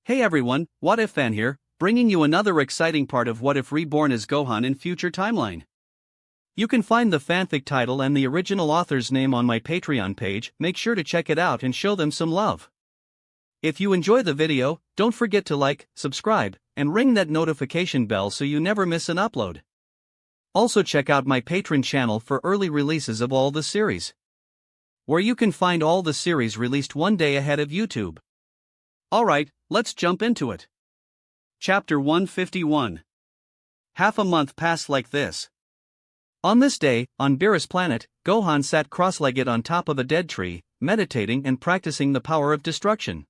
Hey everyone, What If Fan here, bringing you another exciting part of What If Reborn as Gohan in future timeline. You can find the fanfic title and the original author's name on my Patreon page. Make sure to check it out and show them some love. If you enjoy the video, don't forget to like, subscribe, and ring that notification bell so you never miss an upload. Also check out my Patreon channel for early releases of all the series, where you can find all the series released one day ahead of YouTube. Alright, let's jump into it. Chapter 151. Half a month passed like this. On this day, on Beerus planet, Gohan sat cross-legged on top of a dead tree, meditating and practicing the power of destruction.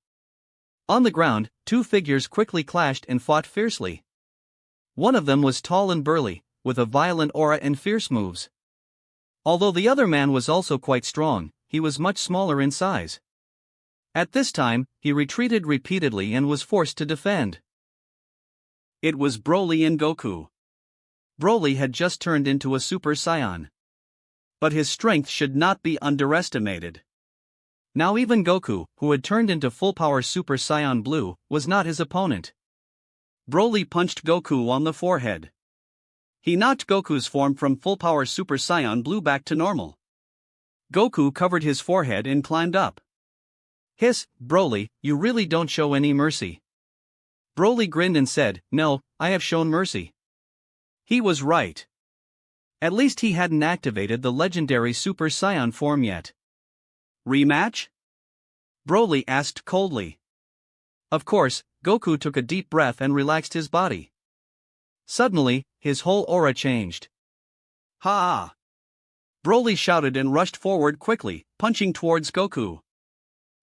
On the ground, two figures quickly clashed and fought fiercely. One of them was tall and burly, with a violent aura and fierce moves. Although the other man was also quite strong, he was much smaller in size. At this time, he retreated repeatedly and was forced to defend. It was Broly and Goku. Broly had just turned into a Super Saiyan. But his strength should not be underestimated. Now even Goku, who had turned into full-power Super Saiyan Blue, was not his opponent. Broly punched Goku on the forehead. He knocked Goku's form from full-power Super Saiyan Blue back to normal. Goku covered his forehead and climbed up. Hiss, Broly, you really don't show any mercy. Broly grinned and said, No, I have shown mercy. He was right. At least he hadn't activated the legendary Super Saiyan form yet. Rematch? Broly asked coldly. Of course, Goku took a deep breath and relaxed his body. Suddenly, his whole aura changed. Ha! Broly shouted and rushed forward quickly, punching towards Goku.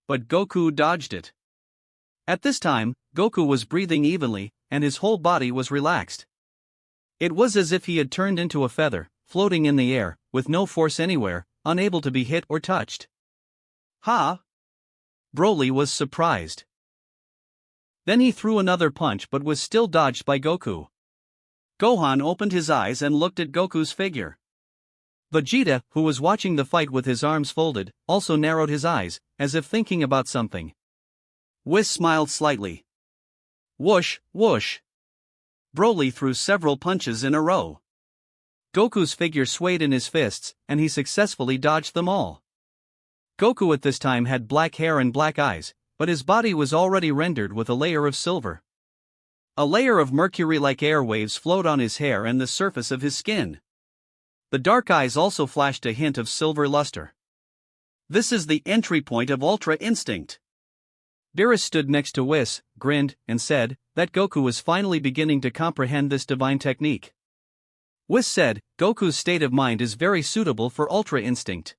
But Goku dodged it. At this time, Goku was breathing evenly, and his whole body was relaxed. It was as if he had turned into a feather, floating in the air, with no force anywhere, unable to be hit or touched. Ha! Broly was surprised. Then he threw another punch but was still dodged by Goku. Gohan opened his eyes and looked at Goku's figure. Vegeta, who was watching the fight with his arms folded, also narrowed his eyes, as if thinking about something. Whis smiled slightly. Whoosh, whoosh. Broly threw several punches in a row. Goku's figure swayed in his fists, and he successfully dodged them all. Goku at this time had black hair and black eyes, but his body was already rendered with a layer of silver. A layer of mercury-like air waves flowed on his hair and the surface of his skin. The dark eyes also flashed a hint of silver luster. This is the entry point of Ultra Instinct. Beerus stood next to Whis, grinned, and said that Goku was finally beginning to comprehend this divine technique. Whis said, Goku's state of mind is very suitable for Ultra Instinct.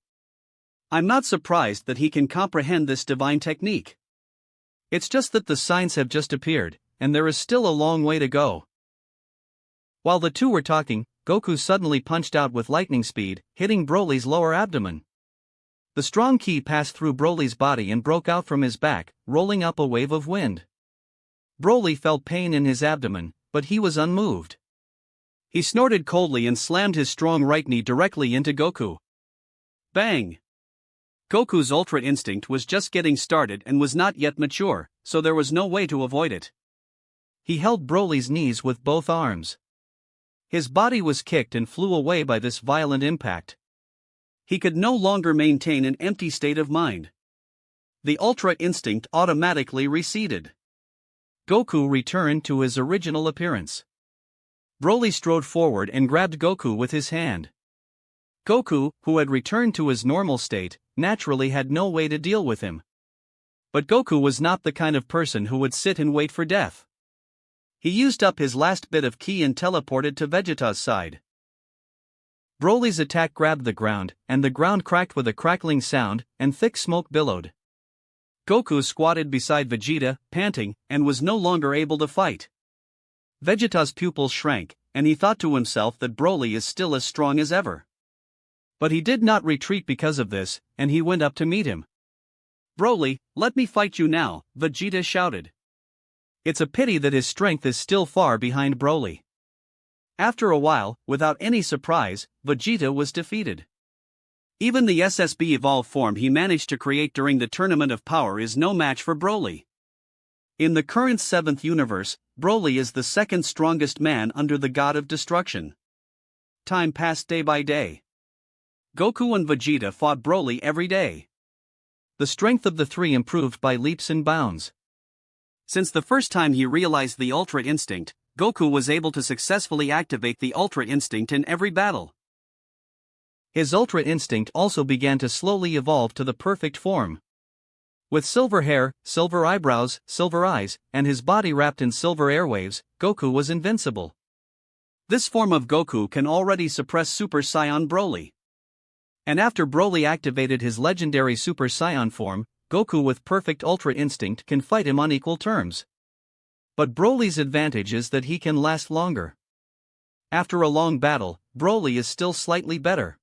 I'm not surprised that he can comprehend this divine technique. It's just that the signs have just appeared, and there is still a long way to go. While the two were talking, Goku suddenly punched out with lightning speed, hitting Broly's lower abdomen. The strong ki passed through Broly's body and broke out from his back, rolling up a wave of wind. Broly felt pain in his abdomen, but he was unmoved. He snorted coldly and slammed his strong right knee directly into Goku. Bang! Goku's Ultra Instinct was just getting started and was not yet mature, so there was no way to avoid it. He held Broly's knees with both arms. His body was kicked and flew away by this violent impact. He could no longer maintain an empty state of mind. The Ultra Instinct automatically receded. Goku returned to his original appearance. Broly strode forward and grabbed Goku with his hand. Goku, who had returned to his normal state, naturally had no way to deal with him. But Goku was not the kind of person who would sit and wait for death. He used up his last bit of ki and teleported to Vegeta's side. Broly's attack grabbed the ground, and the ground cracked with a crackling sound, and thick smoke billowed. Goku squatted beside Vegeta, panting, and was no longer able to fight. Vegeta's pupils shrank, and he thought to himself that Broly is still as strong as ever. But he did not retreat because of this, and he went up to meet him. Broly, let me fight you now, Vegeta shouted. It's a pity that his strength is still far behind Broly. After a while, without any surprise, Vegeta was defeated. Even the SSB evolved form he managed to create during the Tournament of Power is no match for Broly. In the current 7th universe, Broly is the second strongest man under the God of Destruction. Time passed day by day. Goku and Vegeta fought Broly every day. The strength of the three improved by leaps and bounds. Since the first time he realized the Ultra Instinct, Goku was able to successfully activate the Ultra Instinct in every battle. His Ultra Instinct also began to slowly evolve to the perfect form. With silver hair, silver eyebrows, silver eyes, and his body wrapped in silver airwaves, Goku was invincible. This form of Goku can already suppress Super Saiyan Broly. And after Broly activated his legendary Super Saiyan form, Goku with perfect Ultra Instinct can fight him on equal terms. But Broly's advantage is that he can last longer. After a long battle, Broly is still slightly better.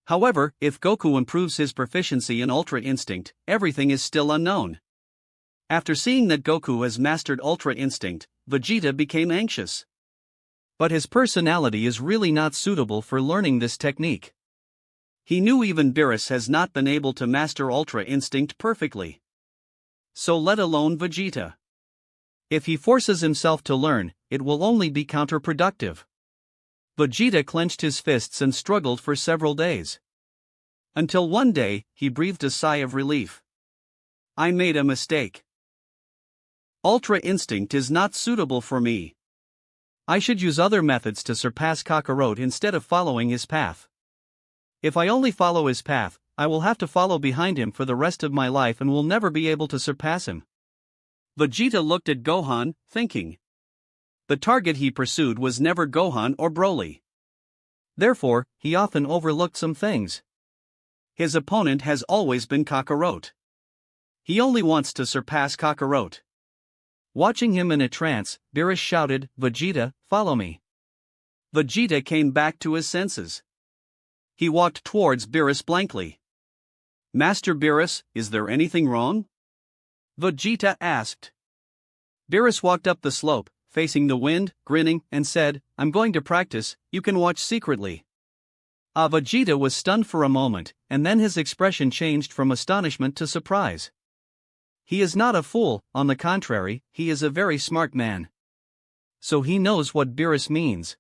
However, if Goku improves his proficiency in Ultra Instinct, everything is still unknown. After seeing that Goku has mastered Ultra Instinct, Vegeta became anxious. But his personality is really not suitable for learning this technique. He knew even Beerus has not been able to master Ultra Instinct perfectly. So let alone Vegeta. If he forces himself to learn, it will only be counterproductive. Vegeta clenched his fists and struggled for several days. Until one day, he breathed a sigh of relief. I made a mistake. Ultra Instinct is not suitable for me. I should use other methods to surpass Kakarot instead of following his path. If I only follow his path, I will have to follow behind him for the rest of my life and will never be able to surpass him. Vegeta looked at Gohan, thinking. The target he pursued was never Gohan or Broly. Therefore, he often overlooked some things. His opponent has always been Kakarot. He only wants to surpass Kakarot. Watching him in a trance, Beerus shouted, Vegeta, follow me. Vegeta came back to his senses. He walked towards Beerus blankly. Master Beerus, is there anything wrong? Vegeta asked. Beerus walked up the slope, facing the wind, grinning, and said, I'm going to practice, you can watch secretly. Vegeta was stunned for a moment, and then his expression changed from astonishment to surprise. He is not a fool, on the contrary, he is a very smart man. So he knows what Beerus means.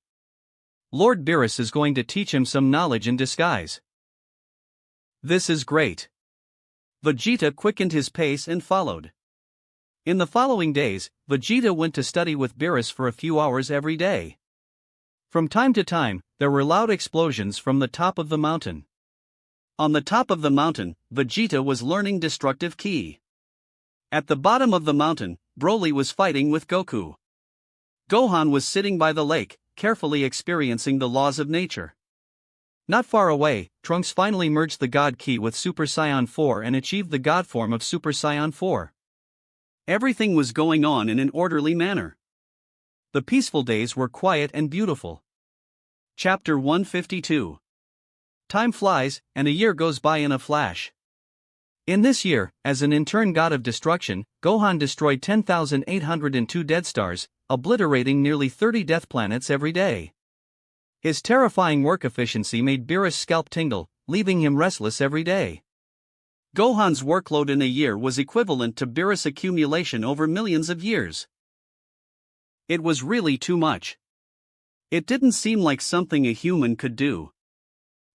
Lord Beerus is going to teach him some knowledge in disguise. This is great. Vegeta quickened his pace and followed. In the following days, Vegeta went to study with Beerus for a few hours every day. From time to time, there were loud explosions from the top of the mountain. On the top of the mountain, Vegeta was learning destructive ki. At the bottom of the mountain, Broly was fighting with Goku. Gohan was sitting by the lake, carefully experiencing the laws of nature. Not far away, Trunks finally merged the God Ki with Super Saiyan 4 and achieved the God form of Super Saiyan 4. Everything was going on in an orderly manner. The peaceful days were quiet and beautiful. Chapter 152. Time flies, and a year goes by in a flash. In this year, as an intern god of destruction, Gohan destroyed 10,802 dead stars, obliterating nearly 30 death planets every day. His terrifying work efficiency made Beerus' scalp tingle, leaving him restless every day. Gohan's workload in a year was equivalent to Beerus' accumulation over millions of years. It was really too much. It didn't seem like something a human could do.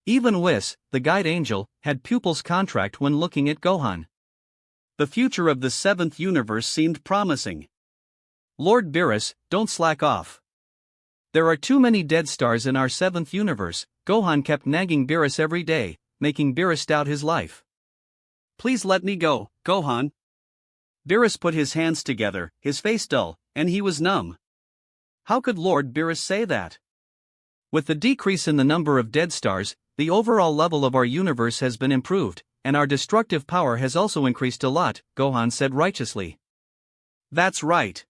Even Whis, the guide angel, had pupils' contract when looking at Gohan. The future of the 7th universe seemed promising. Lord Beerus, don't slack off. There are too many dead stars in our 7th universe, Gohan kept nagging Beerus every day, making Beerus doubt his life. Please let me go, Gohan. Beerus put his hands together, his face dull, and he was numb. How could Lord Beerus say that? With the decrease in the number of dead stars, the overall level of our universe has been improved, and our destructive power has also increased a lot, Gohan said righteously. That's right.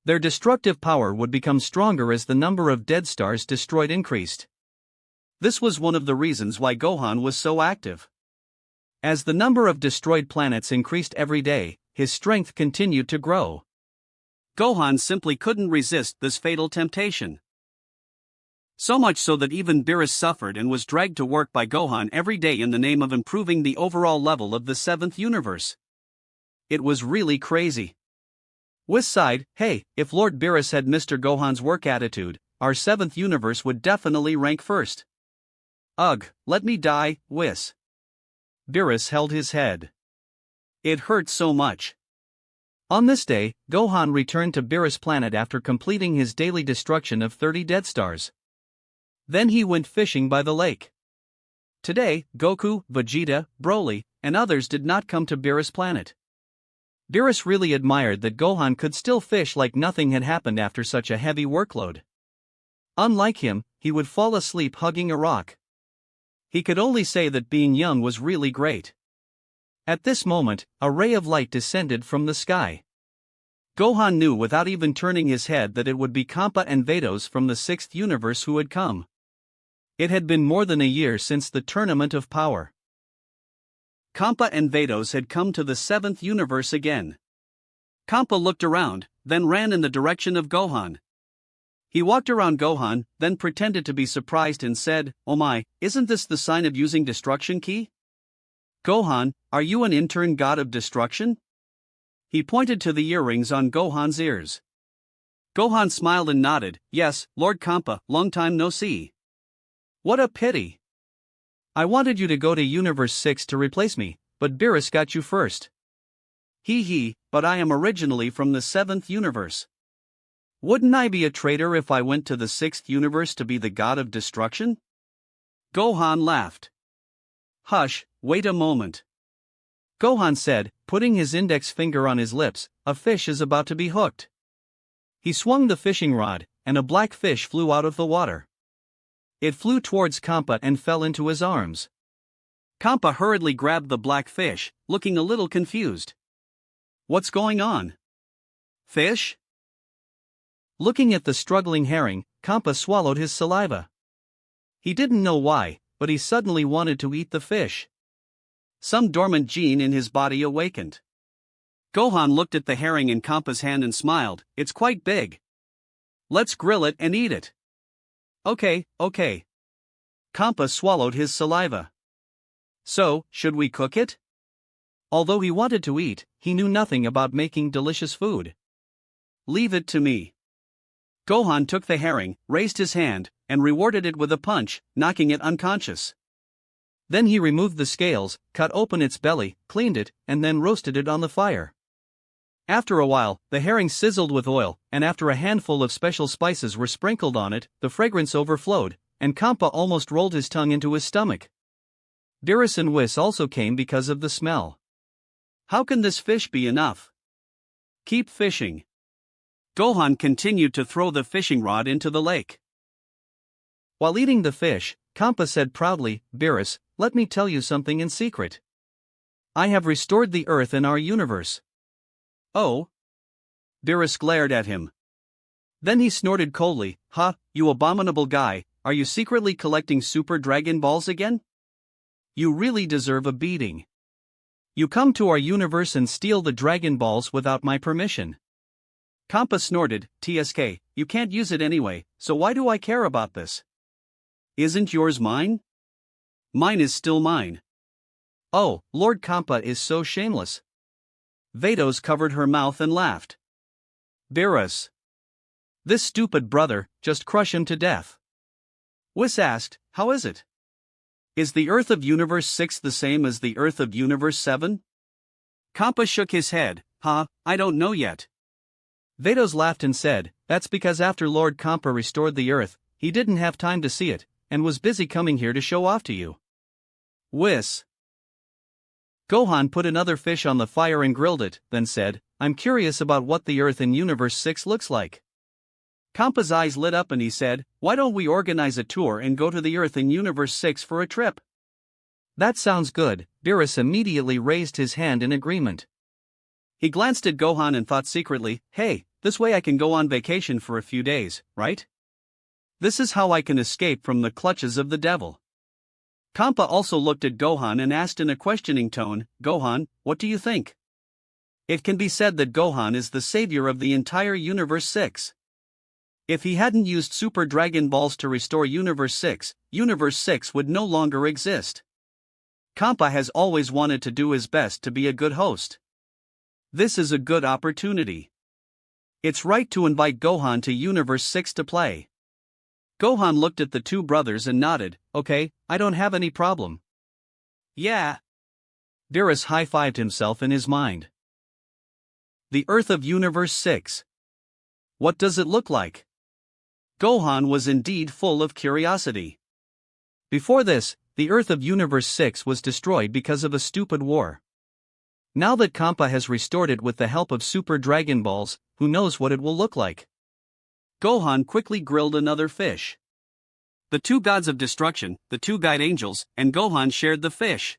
Their destructive power would become stronger as the number of dead stars destroyed increased. This was one of the reasons why Gohan was so active. As the number of destroyed planets increased every day, his strength continued to grow. Gohan simply couldn't resist this fatal temptation. So much so that even Beerus suffered and was dragged to work by Gohan every day in the name of improving the overall level of the 7th universe. It was really crazy. Whis sighed, hey, if Lord Beerus had Mr. Gohan's work attitude, our 7th universe would definitely rank first. Ugh, let me die, Whis. Beerus held his head. It hurt so much. On this day, Gohan returned to Beerus planet after completing his daily destruction of 30 Death Stars. Then he went fishing by the lake. Today, Goku, Vegeta, Broly, and others did not come to Beerus planet. Beerus really admired that Gohan could still fish like nothing had happened after such a heavy workload. Unlike him, he would fall asleep hugging a rock. He could only say that being young was really great. At this moment, a ray of light descended from the sky. Gohan knew without even turning his head that it would be Kampa and Vados from the 6th universe who had come. It had been more than a year since the Tournament of Power. Kampa and Vados had come to the 7th universe again. Kampa looked around, then ran in the direction of Gohan. He walked around Gohan, then pretended to be surprised and said, "Oh my, isn't this the sign of using destruction key? Gohan, are you an intern god of destruction?" He pointed to the earrings on Gohan's ears. Gohan smiled and nodded, "Yes, Lord Kampa, long time no see." "What a pity. I wanted you to go to Universe 6 to replace me, but Beerus got you first." Hee, but I am originally from the 7th universe. Wouldn't I be a traitor if I went to the 6th universe to be the god of destruction? Gohan laughed. Hush, wait a moment. Gohan said, putting his index finger on his lips, a fish is about to be hooked. He swung the fishing rod, and a black fish flew out of the water. It flew towards Kampa and fell into his arms. Kampa hurriedly grabbed the black fish, looking a little confused. What's going on? Fish? Looking at the struggling herring, Kampa swallowed his saliva. He didn't know why, but he suddenly wanted to eat the fish. Some dormant gene in his body awakened. Gohan looked at the herring in Kampa's hand and smiled, "It's quite big. Let's grill it and eat it." Okay. Kampa swallowed his saliva. So, should we cook it? Although he wanted to eat, he knew nothing about making delicious food. Leave it to me. Gohan took the herring, raised his hand, and rewarded it with a punch, knocking it unconscious. Then he removed the scales, cut open its belly, cleaned it, and then roasted it on the fire. After a while, the herring sizzled with oil, and after a handful of special spices were sprinkled on it, the fragrance overflowed, and Kampa almost rolled his tongue into his stomach. Beerus and Whis also came because of the smell. How can this fish be enough? Keep fishing. Gohan continued to throw the fishing rod into the lake. While eating the fish, Kampa said proudly, "Beerus, let me tell you something in secret. I have restored the Earth in our universe." Oh? Beerus glared at him. Then he snorted coldly, "Ha, you abominable guy, are you secretly collecting Super Dragon Balls again? You really deserve a beating. You come to our universe and steal the Dragon Balls without my permission." Kampa snorted, "TSK, you can't use it anyway, so why do I care about this? Isn't yours mine? Mine is still mine." Oh, Lord Kampa is so shameless. Vados covered her mouth and laughed. Beerus. This stupid brother, just crush him to death. Whis asked, "How is it? Is the Earth of Universe 6 the same as the Earth of Universe 7? Kampa shook his head, I don't know yet. Vados laughed and said, "That's because after Lord Kampa restored the Earth, he didn't have time to see it, and was busy coming here to show off to you." Whis. Gohan put another fish on the fire and grilled it, then said, "I'm curious about what the Earth in Universe 6 looks like." Kampa's eyes lit up and he said, "Why don't we organize a tour and go to the Earth in Universe 6 for a trip?" That sounds good. Beerus immediately raised his hand in agreement. He glanced at Gohan and thought secretly, "Hey, this way I can go on vacation for a few days, right? This is how I can escape from the clutches of the devil." Kampa also looked at Gohan and asked in a questioning tone, "Gohan, what do you think? It can be said that Gohan is the savior of the entire Universe 6. If he hadn't used Super Dragon Balls to restore Universe 6 would no longer exist. Kampa has always wanted to do his best to be a good host. This is a good opportunity. It's right to invite Gohan to Universe 6 to play. Gohan looked at the two brothers and nodded. Okay, I don't have any problem. Yeah. Beerus high-fived himself in his mind. The Earth of Universe 6. What does it look like? Gohan was indeed full of curiosity. Before this, the Earth of Universe 6 was destroyed because of a stupid war. Now that Kampa has restored it with the help of Super Dragon Balls, who knows what it will look like? Gohan quickly grilled another fish. The two gods of destruction, the two guide angels, and Gohan shared the fish.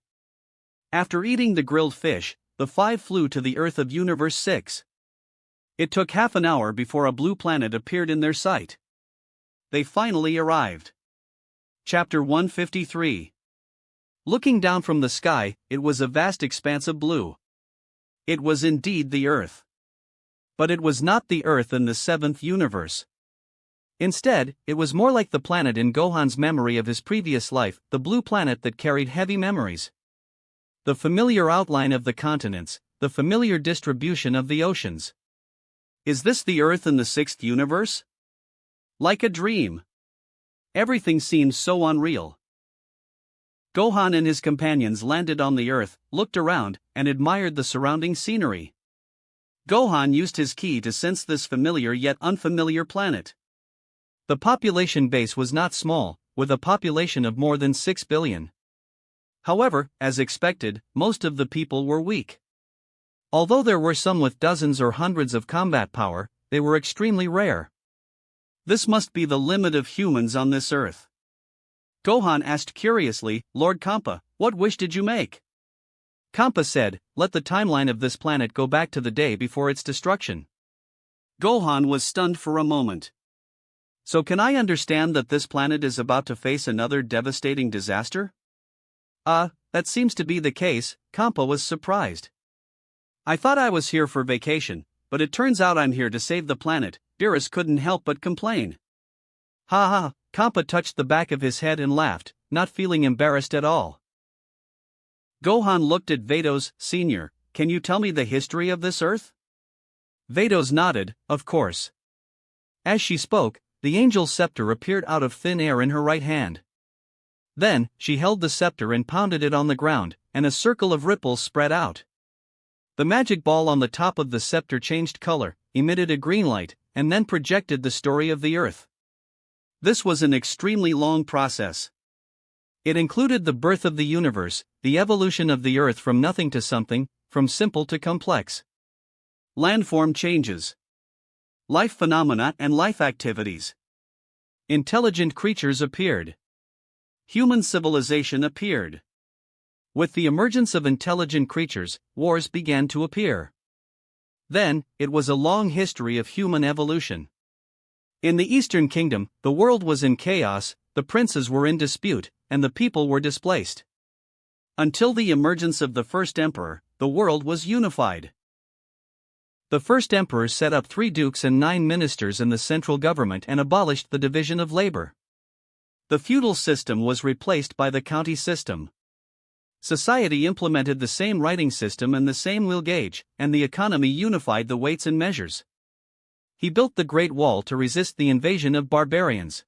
After eating the grilled fish, the five flew to the Earth of Universe 6. It took half an hour before a blue planet appeared in their sight. They finally arrived. Chapter 153. Looking down from the sky, it was a vast expanse of blue. It was indeed the Earth. But it was not the Earth in the seventh universe. Instead, it was more like the planet in Gohan's memory of his previous life, the blue planet that carried heavy memories. The familiar outline of the continents, the familiar distribution of the oceans. Is this the Earth in the sixth universe? Like a dream. Everything seemed so unreal. Gohan and his companions landed on the Earth, looked around, and admired the surrounding scenery. Gohan used his ki to sense this familiar yet unfamiliar planet. The population base was not small, with a population of more than 6 billion. However, as expected, most of the people were weak. Although there were some with dozens or hundreds of combat power, they were extremely rare. This must be the limit of humans on this Earth. Gohan asked curiously, Lord Kampa, what wish did you make? Kampa said, let the timeline of this planet go back to the day before its destruction. Gohan was stunned for a moment. So can I understand that this planet is about to face another devastating disaster? That seems to be the case. Kampa was surprised. I thought I was here for vacation, but it turns out I'm here to save the planet. Beerus couldn't help but complain. Ha ha, Kampa touched the back of his head and laughed, not feeling embarrassed at all. Gohan looked at Vados, Sr., can you tell me the history of this Earth? Vados nodded, of course. As she spoke, the angel's scepter appeared out of thin air in her right hand. Then, she held the scepter and pounded it on the ground, and a circle of ripples spread out. The magic ball on the top of the scepter changed color, emitted a green light, and then projected the story of the Earth. This was an extremely long process. It included the birth of the universe, the evolution of the Earth from nothing to something, from simple to complex. Landform changes. Life phenomena and life activities. Intelligent creatures appeared. Human civilization appeared. With the emergence of intelligent creatures, wars began to appear. Then, it was a long history of human evolution. In the Eastern Kingdom, the world was in chaos, the princes were in dispute, and the people were displaced. Until the emergence of the first emperor, the world was unified. The first emperor set up 3 dukes and 9 ministers in the central government and abolished the division of labor. The feudal system was replaced by the county system. Society implemented the same writing system and the same wheel gauge, and the economy unified the weights and measures. He built the Great Wall to resist the invasion of barbarians.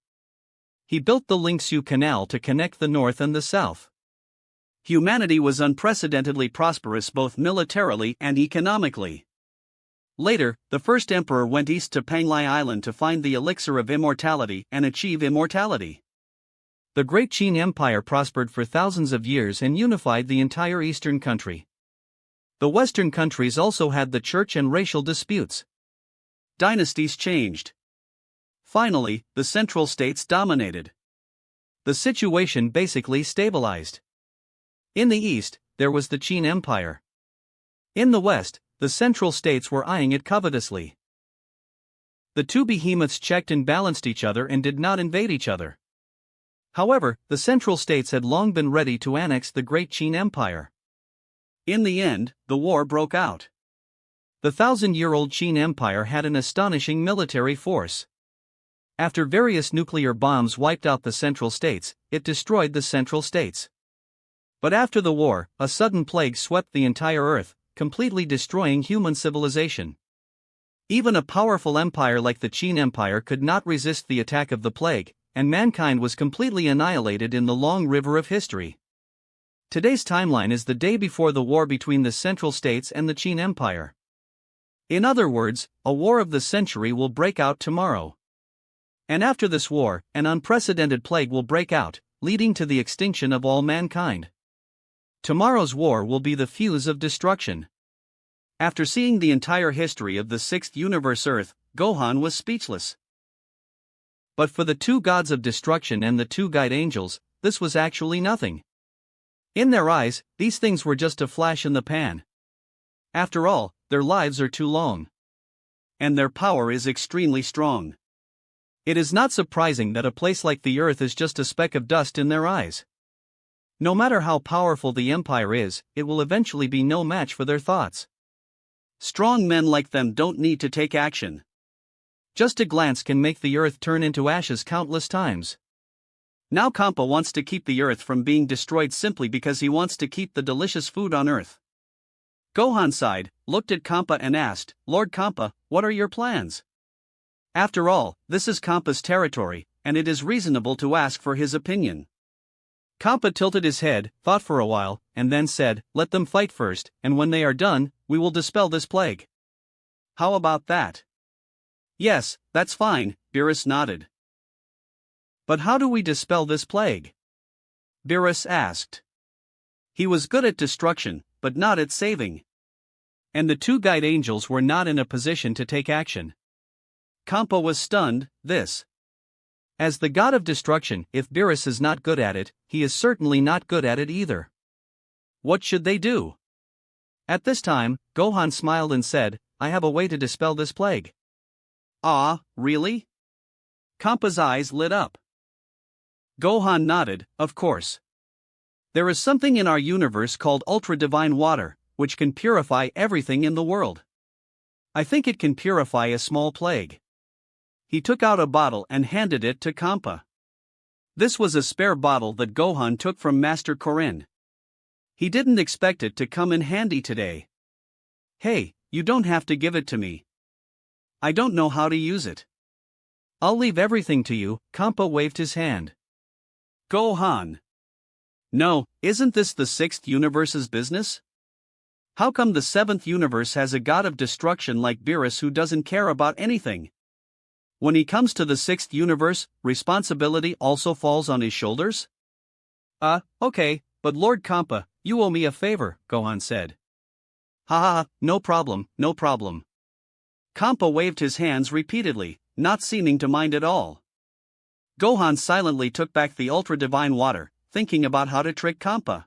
He built the Lingxiu Canal to connect the north and the south. Humanity was unprecedentedly prosperous both militarily and economically. Later, the first emperor went east to Panglai Island to find the elixir of immortality and achieve immortality. The Great Qin Empire prospered for thousands of years and unified the entire eastern country. The western countries also had the church and racial disputes. Dynasties changed. Finally, the central states dominated. The situation basically stabilized. In the east, there was the Qin Empire. In the west, the central states were eyeing it covetously. The two behemoths checked and balanced each other and did not invade each other. However, the central states had long been ready to annex the Great Qin Empire. In the end, the war broke out. The 1,000-year-old Qin Empire had an astonishing military force. After various nuclear bombs wiped out the central states, it destroyed the central states. But after the war, a sudden plague swept the entire Earth, completely destroying human civilization. Even a powerful empire like the Qin Empire could not resist the attack of the plague, and mankind was completely annihilated in the long river of history. Today's timeline is the day before the war between the Central States and the Qin Empire. In other words, a war of the century will break out tomorrow. And after this war, an unprecedented plague will break out, leading to the extinction of all mankind. Tomorrow's war will be the fuse of destruction. After seeing the entire history of the sixth universe Earth, Gohan was speechless. But for the two gods of destruction and the two guide angels, this was actually nothing. In their eyes, these things were just a flash in the pan. After all, their lives are too long. And their power is extremely strong. It is not surprising that a place like the Earth is just a speck of dust in their eyes. No matter how powerful the empire is, it will eventually be no match for their thoughts. Strong men like them don't need to take action. Just a glance can make the Earth turn into ashes countless times. Now Kampa wants to keep the Earth from being destroyed simply because he wants to keep the delicious food on Earth. Gohan sighed, looked at Kampa and asked, "Lord Kampa, what are your plans?" After all, this is Kampa's territory, and it is reasonable to ask for his opinion. Kampa tilted his head, thought for a while, and then said, "Let them fight first, and when they are done, we will dispel this plague." "How about that?" "Yes, that's fine," Beerus nodded. "But how do we dispel this plague?" Beerus asked. He was good at destruction, but not at saving. And the two guide angels were not in a position to take action. Kampa was stunned. As the god of destruction, if Beerus is not good at it, he is certainly not good at it either. What should they do? At this time, Gohan smiled and said, "I have a way to dispel this plague." "Ah, really?" Kampa's eyes lit up. Gohan nodded, "Of course. There is something in our universe called ultra-divine water, which can purify everything in the world. I think it can purify a small plague." He took out a bottle and handed it to Kampa. This was a spare bottle that Gohan took from Master Korin. He didn't expect it to come in handy today. "Hey, you don't have to give it to me. I don't know how to use it. I'll leave everything to you." Kampa waved his hand. "Gohan. No, isn't this the sixth universe's business? How come the seventh universe has a god of destruction like Beerus who doesn't care about anything? When he comes to the sixth universe, responsibility also falls on his shoulders?" Okay, but Lord Kampa, you owe me a favor," Gohan said. "Ha ha, no problem, no problem." Kampa waved his hands repeatedly, not seeming to mind at all. Gohan silently took back the ultra-divine water, thinking about how to trick Kampa.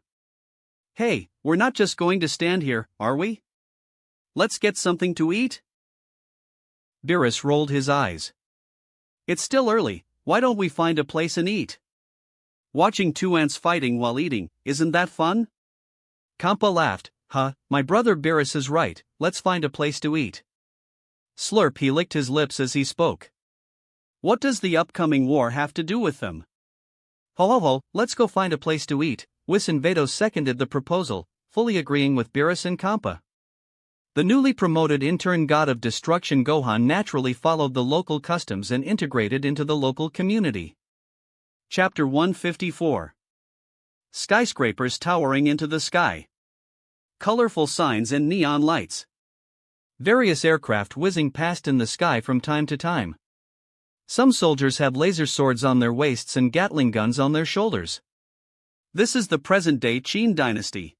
"Hey, we're not just going to stand here, are we? Let's get something to eat?" Beerus rolled his eyes. "It's still early, why don't we find a place and eat? Watching two ants fighting while eating, isn't that fun?" Kampa laughed, My brother Beerus is right, let's find a place to eat." Slurp, he licked his lips as he spoke. What does the upcoming war have to do with them? Ho, let's go find a place to eat. Whis and Vados seconded the proposal, fully agreeing with Beerus and Kampa. The newly promoted intern god of destruction Gohan naturally followed the local customs and integrated into the local community. Chapter 154. Skyscrapers towering into the sky. Colorful signs and neon lights. Various aircraft whizzing past in the sky from time to time. Some soldiers have laser swords on their waists and Gatling guns on their shoulders. This is the present-day Qin dynasty.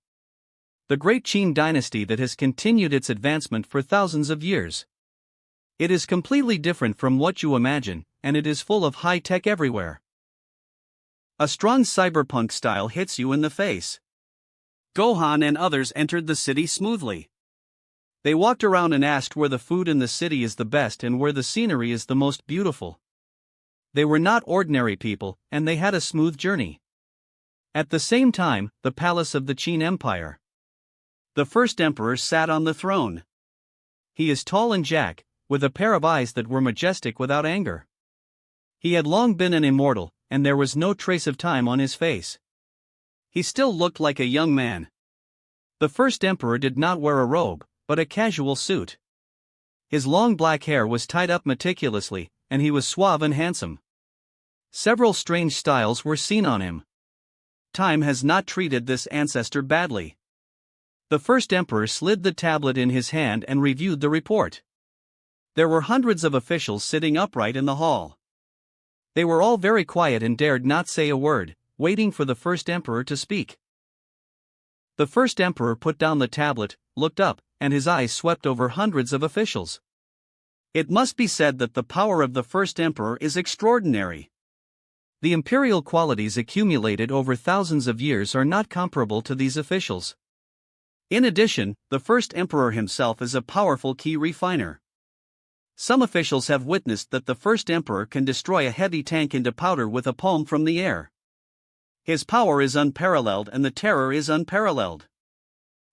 The great Qin dynasty that has continued its advancement for thousands of years. It is completely different from what you imagine, and it is full of high-tech everywhere. A strong cyberpunk style hits you in the face. Gohan and others entered the city smoothly. They walked around and asked where the food in the city is the best and where the scenery is the most beautiful. They were not ordinary people, and they had a smooth journey. At the same time, the palace of the Qin Empire. The first emperor sat on the throne. He is tall and jack, with a pair of eyes that were majestic without anger. He had long been an immortal, and there was no trace of time on his face. He still looked like a young man. The first emperor did not wear a robe, but a casual suit. His long black hair was tied up meticulously, and he was suave and handsome. Several strange styles were seen on him. Time has not treated this ancestor badly. The first emperor slid the tablet in his hand and reviewed the report. There were hundreds of officials sitting upright in the hall. They were all very quiet and dared not say a word, waiting for the first emperor to speak. The first emperor put down the tablet, looked up, and his eyes swept over hundreds of officials. It must be said that the power of the first emperor is extraordinary. The imperial qualities accumulated over thousands of years are not comparable to these officials. In addition, the first emperor himself is a powerful key refiner. Some officials have witnessed that the first emperor can destroy a heavy tank into powder with a palm from the air. His power is unparalleled and the terror is unparalleled.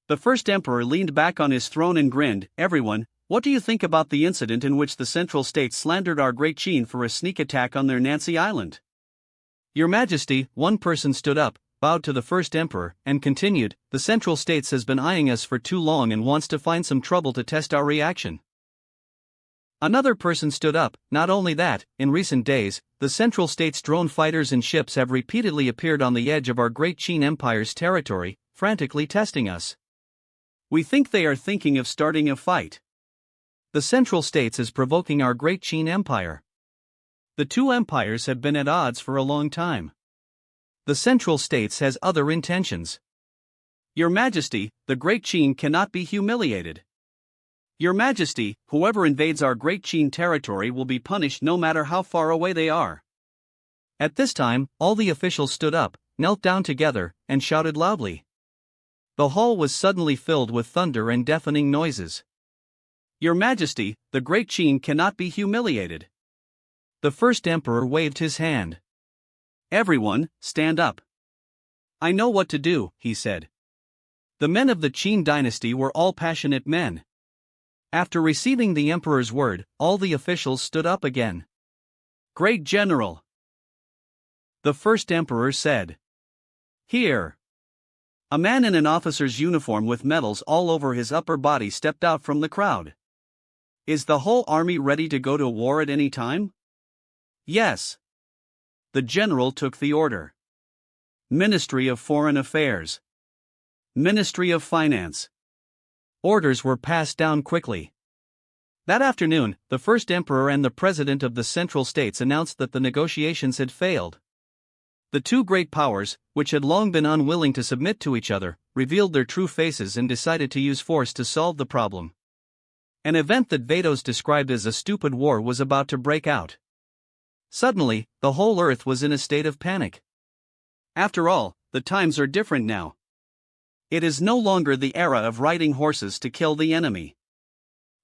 The first emperor leaned back on his throne and grinned. "Everyone, what do you think about the incident in which the Central States slandered our great Qin for a sneak attack on their Nancy Island?" "Your Majesty," one person stood up, bowed to the first emperor, and continued, "The Central States has been eyeing us for too long and wants to find some trouble to test our reaction." Another person stood up. "Not only that, in recent days, the Central States drone fighters and ships have repeatedly appeared on the edge of our great Qin Empire's territory, frantically testing us. We think they are thinking of starting a fight. The Central States is provoking our great Qin Empire. The two empires have been at odds for a long time. The Central States has other intentions. Your Majesty, the great Qin cannot be humiliated. Your Majesty, whoever invades our great Qin territory will be punished no matter how far away they are." At this time, all the officials stood up, knelt down together, and shouted loudly. The hall was suddenly filled with thunder and deafening noises. "Your Majesty, the great Qin cannot be humiliated." The first emperor waved his hand. "Everyone, stand up. I know what to do," he said. The men of the Qin dynasty were all passionate men. After receiving the emperor's word, all the officials stood up again. "Great General," the first emperor said. "Here." A man in an officer's uniform with medals all over his upper body stepped out from the crowd. "Is the whole army ready to go to war at any time?" "Yes." The general took the order. Ministry of Foreign Affairs. Ministry of Finance. Orders were passed down quickly. That afternoon, the first emperor and the president of the Central States announced that the negotiations had failed. The two great powers, which had long been unwilling to submit to each other, revealed their true faces and decided to use force to solve the problem. An event that Vados described as a stupid war was about to break out. Suddenly, the whole earth was in a state of panic. After all, the times are different now. It is no longer the era of riding horses to kill the enemy.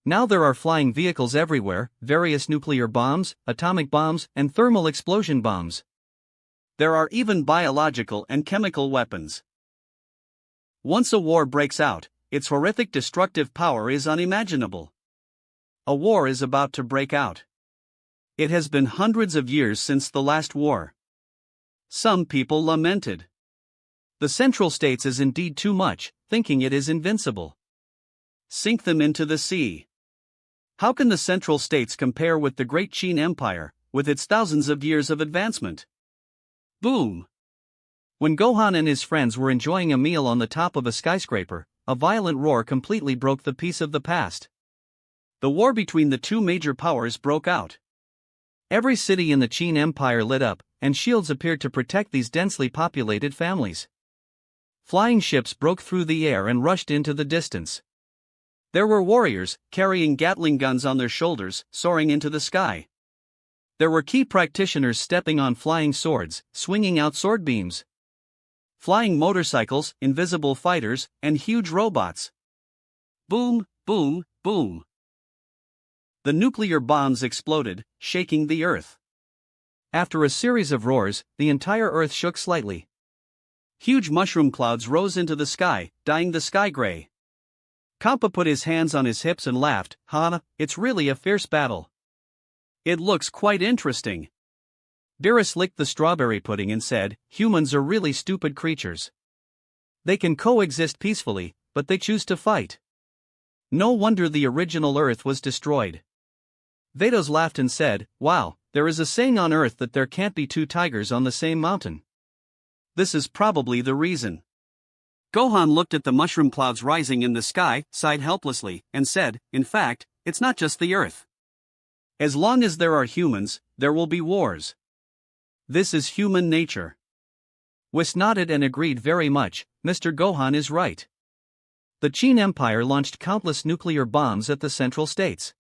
Now there are flying vehicles everywhere, various nuclear bombs, atomic bombs, and thermal explosion bombs. There are even biological and chemical weapons. Once a war breaks out, its horrific destructive power is unimaginable. A war is about to break out. It has been hundreds of years since the last war. Some people lamented. The Central States is indeed too much, thinking it is invincible. Sink them into the sea. How can the Central States compare with the great Qin Empire, with its thousands of years of advancement? Boom! When Gohan and his friends were enjoying a meal on the top of a skyscraper, a violent roar completely broke the peace of the past. The war between the two major powers broke out. Every city in the Qin Empire lit up, and shields appeared to protect these densely populated families. Flying ships broke through the air and rushed into the distance. There were warriors, carrying Gatling guns on their shoulders, soaring into the sky. There were key practitioners stepping on flying swords, swinging out sword beams. Flying motorcycles, invisible fighters, and huge robots. Boom, boom, boom. The nuclear bombs exploded, shaking the earth. After a series of roars, the entire earth shook slightly. Huge mushroom clouds rose into the sky, dyeing the sky gray. Kampa put his hands on his hips and laughed. "Ha, it's really a fierce battle. It looks quite interesting." Beerus licked the strawberry pudding and said, "Humans are really stupid creatures. They can coexist peacefully, but they choose to fight. No wonder the original Earth was destroyed. Vados laughed and said, "Wow, there is a saying on Earth that there can't be two tigers on the same mountain. This is probably the reason." Gohan looked at the mushroom clouds rising in the sky, sighed helplessly, and said, "In fact, it's not just the Earth. As long as there are humans, there will be wars. This is human nature." Whis nodded and agreed very much. "Mr. Gohan is right." The Qin Empire launched countless nuclear bombs at the Central States.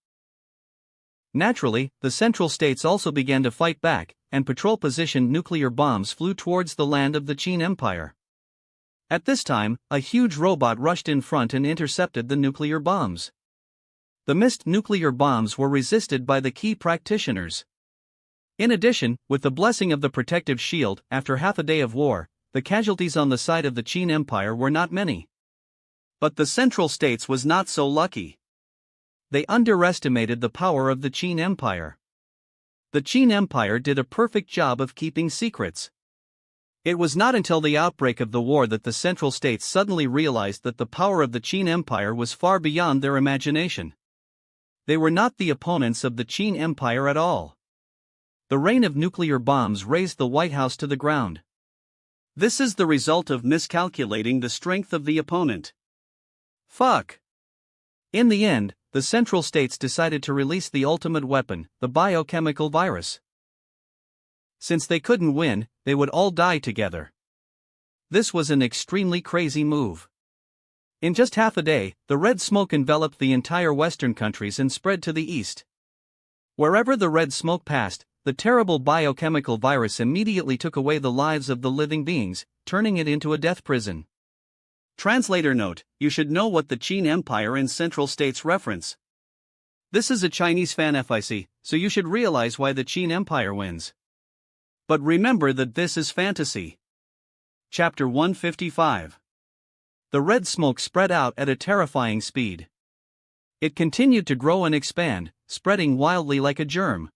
Naturally, the Central States also began to fight back, and patrol-positioned nuclear bombs flew towards the land of the Qin Empire. At this time, a huge robot rushed in front and intercepted the nuclear bombs. The missed nuclear bombs were resisted by the key practitioners. In addition, with the blessing of the protective shield, after half a day of war, the casualties on the side of the Qin Empire were not many. But the Central States was not so lucky. They underestimated the power of the Qin Empire. The Qin Empire did a perfect job of keeping secrets. It was not until the outbreak of the war that the Central States suddenly realized that the power of the Qin Empire was far beyond their imagination. They were not the opponents of the Qin Empire at all. The rain of nuclear bombs razed the White House to the ground. This is the result of miscalculating the strength of the opponent. Fuck. In the end, the Central States decided to release the ultimate weapon, the biochemical virus. Since they couldn't win, they would all die together. This was an extremely crazy move. In just half a day, the red smoke enveloped the entire Western countries and spread to the east. Wherever the red smoke passed, the terrible biochemical virus immediately took away the lives of the living beings, turning it into a death prison. Translator note: you should know what the Qin Empire in Central States reference. This is a Chinese fan FIC, so you should realize why the Qin Empire wins. But remember that this is fantasy. Chapter 155. The red smoke spread out at a terrifying speed. It continued to grow and expand, spreading wildly like a germ.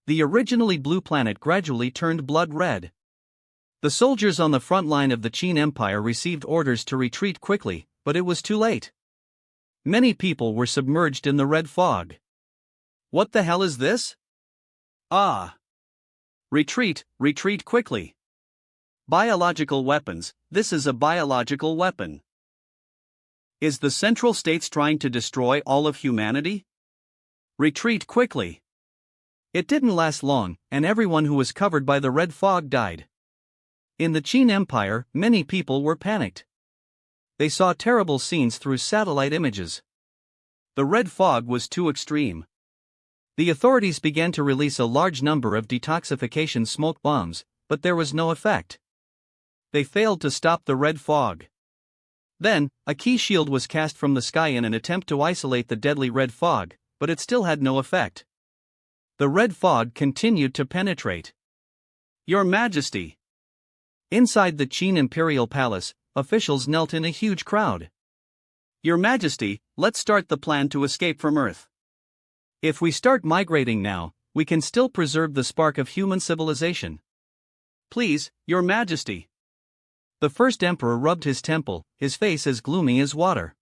The originally blue planet gradually turned blood red. The soldiers on the front line of the Qin Empire received orders to retreat quickly, but it was too late. Many people were submerged in the red fog. What the hell is this? Ah! Retreat, retreat quickly. Biological weapons, this is a biological weapon. Is the Central States trying to destroy all of humanity? Retreat quickly. It didn't last long, and everyone who was covered by the red fog died. In the Qin Empire, many people were panicked. They saw terrible scenes through satellite images. The red fog was too extreme. The authorities began to release a large number of detoxification smoke bombs, but there was no effect. They failed to stop the red fog. Then, a key shield was cast from the sky in an attempt to isolate the deadly red fog, but it still had no effect. The red fog continued to penetrate. Your Majesty! Inside the Qin Imperial Palace, officials knelt in a huge crowd. Your Majesty, let's start the plan to escape from Earth. If we start migrating now, we can still preserve the spark of human civilization. Please, Your Majesty. The first emperor rubbed his temple, his face as gloomy as water.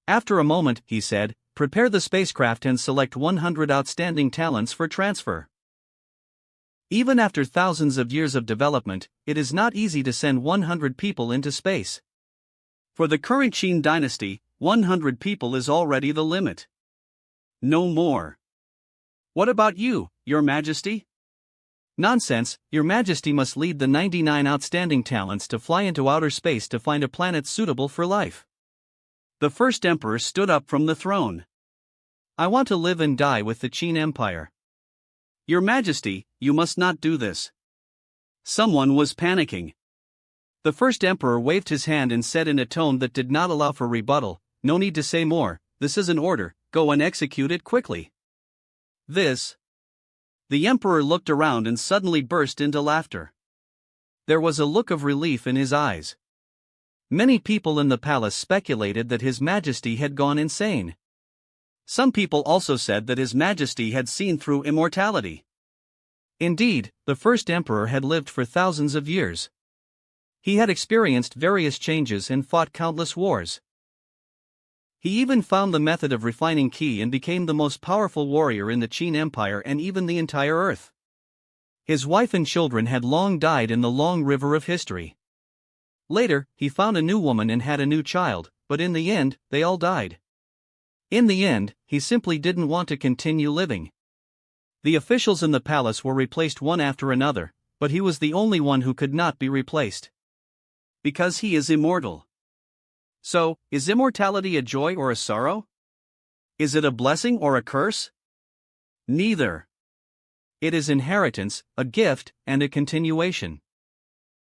After a moment, he said, "Prepare the spacecraft and select 100 outstanding talents for transfer." Even after thousands of years of development, it is not easy to send 100 people into space. For the current Qin dynasty, 100 people is already the limit. No more. What about you, Your Majesty? Nonsense, Your Majesty must lead the 99 outstanding talents to fly into outer space to find a planet suitable for life. The first emperor stood up from the throne. I want to live and die with the Qin Empire. Your Majesty, you must not do this. Someone was panicking. The first emperor waved his hand and said in a tone that did not allow for rebuttal, "No need to say more, this is an order, go and execute it quickly." This. The emperor looked around and suddenly burst into laughter. There was a look of relief in his eyes. Many people in the palace speculated that His Majesty had gone insane. Some people also said that His Majesty had seen through immortality. Indeed, the first emperor had lived for thousands of years. He had experienced various changes and fought countless wars. He even found the method of refining qi and became the most powerful warrior in the Qin Empire and even the entire Earth. His wife and children had long died in the long river of history. Later, he found a new woman and had a new child, but in the end, they all died. In the end, he simply didn't want to continue living. The officials in the palace were replaced one after another, but he was the only one who could not be replaced. Because he is immortal. So, is immortality a joy or a sorrow? Is it a blessing or a curse? Neither. It is inheritance, a gift, and a continuation.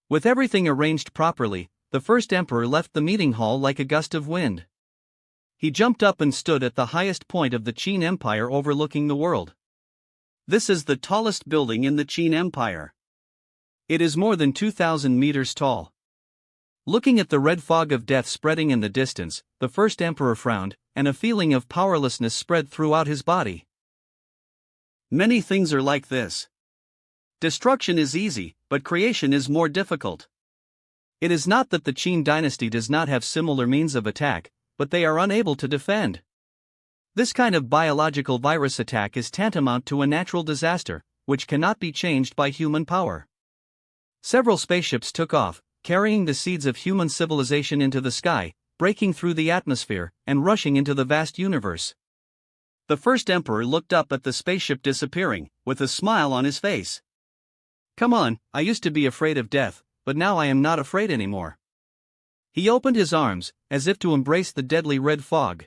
With everything arranged properly, the first emperor left the meeting hall like a gust of wind. He jumped up and stood at the highest point of the Qin Empire overlooking the world. This is the tallest building in the Qin Empire. It is more than 2,000 meters tall. Looking at the red fog of death spreading in the distance, the first emperor frowned, and a feeling of powerlessness spread throughout his body. Many things are like this. Destruction is easy, but creation is more difficult. It is not that the Qin dynasty does not have similar means of attack, but they are unable to defend. This kind of biological virus attack is tantamount to a natural disaster, which cannot be changed by human power. Several spaceships took off, carrying the seeds of human civilization into the sky, breaking through the atmosphere, and rushing into the vast universe. The first emperor looked up at the spaceship disappearing, with a smile on his face. Come on, I used to be afraid of death, but now I am not afraid anymore. He opened his arms, as if to embrace the deadly red fog.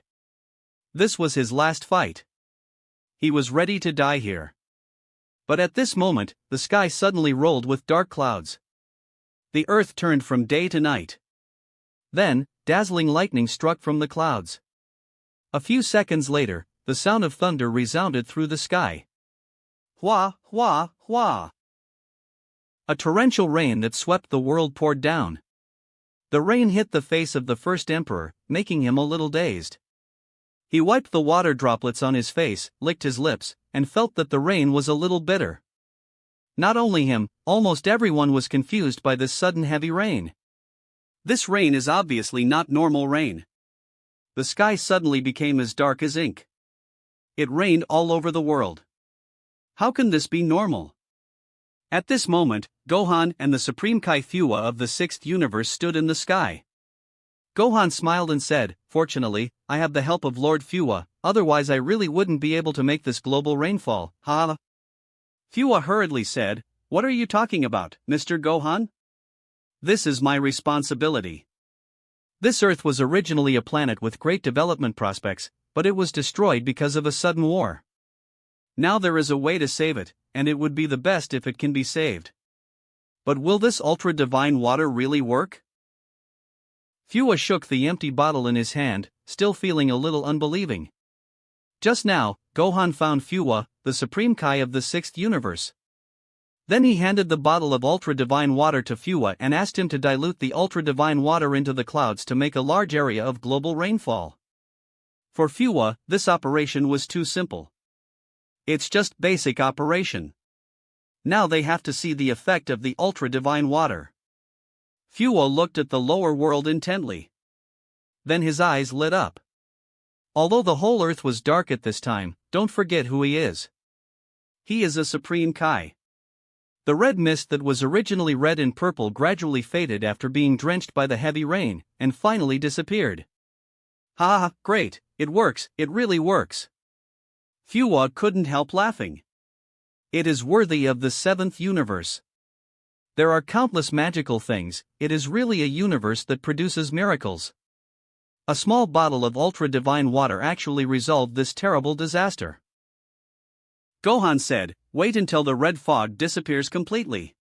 This was his last fight. He was ready to die here. But at this moment, the sky suddenly rolled with dark clouds. The earth turned from day to night. Then, dazzling lightning struck from the clouds. A few seconds later, the sound of thunder resounded through the sky. Hua, hua, hua. A torrential rain that swept the world poured down. The rain hit the face of the first emperor, making him a little dazed. He wiped the water droplets on his face, licked his lips, and felt that the rain was a little bitter. Not only him, almost everyone was confused by this sudden heavy rain. This rain is obviously not normal rain. The sky suddenly became as dark as ink. It rained all over the world. How can this be normal? At this moment, Gohan and the Supreme Kai Fua of the 6th universe stood in the sky. Gohan smiled and said, "Fortunately, I have the help of Lord Fua, otherwise I really wouldn't be able to make this global rainfall, ha." Fua hurriedly said, "What are you talking about, Mr. Gohan? This is my responsibility. This Earth was originally a planet with great development prospects, but it was destroyed because of a sudden war. Now there is a way to save it, and it would be the best if it can be saved. But will this ultra-divine water really work?" Fua shook the empty bottle in his hand, still feeling a little unbelieving. Just now, Gohan found Fua, the Supreme Kai of the 6th universe. Then he handed the bottle of ultra-divine water to Fua and asked him to dilute the ultra-divine water into the clouds to make a large area of global rainfall. For Fua, this operation was too simple. It's just basic operation. Now they have to see the effect of the ultra-divine water. Fua looked at the lower world intently. Then his eyes lit up. Although the whole earth was dark at this time, don't forget who he is. He is a Supreme Kai. The red mist that was originally red and purple gradually faded after being drenched by the heavy rain, and finally disappeared. Ha, great, it works, it really works. Fua couldn't help laughing. It is worthy of the 7th universe. There are countless magical things, it is really a universe that produces miracles. A small bottle of ultra-divine water actually resolved this terrible disaster. Gohan said, "Wait until the red fog disappears completely.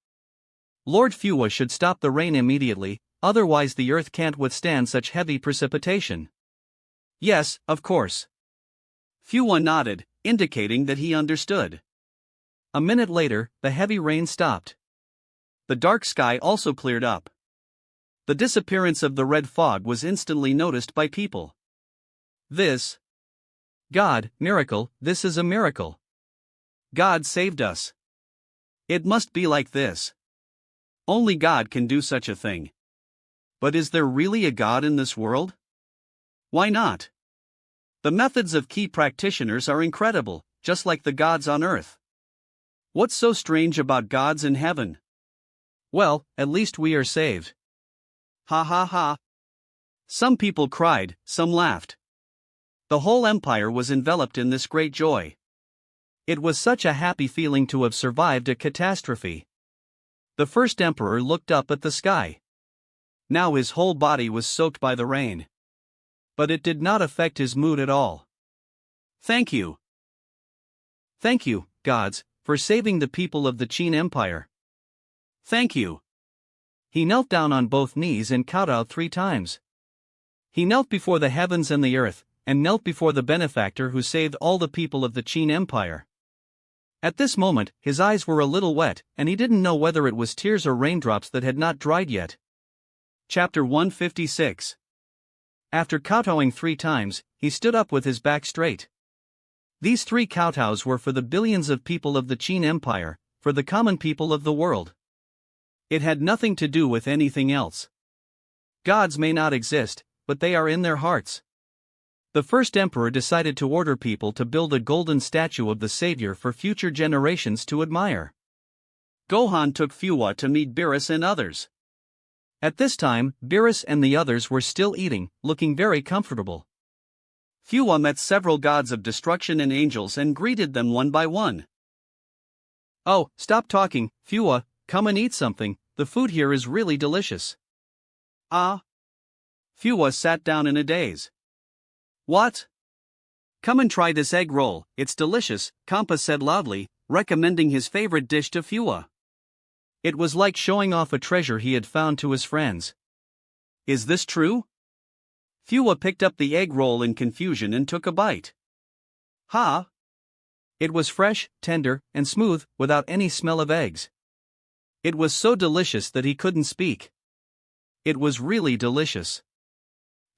Lord Fua should stop the rain immediately, otherwise the earth can't withstand such heavy precipitation." "Yes, of course." Fua nodded, indicating that he understood. A minute later, the heavy rain stopped. The dark sky also cleared up. The disappearance of the red fog was instantly noticed by people. This miracle, this is a miracle. God saved us. It must be like this. Only God can do such a thing. But is there really a God in this world? Why not? The methods of key practitioners are incredible, just like the gods on earth. What's so strange about gods in heaven? Well, at least we are saved. Ha ha ha. Some people cried, some laughed. The whole empire was enveloped in this great joy. It was such a happy feeling to have survived a catastrophe. The first emperor looked up at the sky. Now his whole body was soaked by the rain. But it did not affect his mood at all. Thank you. Thank you, gods, for saving the people of the Qin Empire. Thank you. He knelt down on both knees and kowtowed 3 times. He knelt before the heavens and the earth, and knelt before the benefactor who saved all the people of the Qin Empire. At this moment, his eyes were a little wet, and he didn't know whether it was tears or raindrops that had not dried yet. Chapter 156. After kowtowing 3 times, he stood up with his back straight. These 3 kowtows were for the billions of people of the Qin Empire, for the common people of the world. It had nothing to do with anything else. Gods may not exist, but they are in their hearts. The first emperor decided to order people to build a golden statue of the Savior for future generations to admire. Gohan took Fuwa to meet Beerus and others. At this time, Beerus and the others were still eating, looking very comfortable. Fuwa met several gods of destruction and angels and greeted them one by one. Oh, stop talking, Fuwa, come and eat something, the food here is really delicious. Ah. Fuwa sat down in a daze. What? Come and try this egg roll, it's delicious, Kampa said loudly, recommending his favorite dish to Fuwa. It was like showing off a treasure he had found to his friends. Is this true? Fuwa picked up the egg roll in confusion and took a bite. Ha! It was fresh, tender, and smooth, without any smell of eggs. It was so delicious that he couldn't speak. It was really delicious.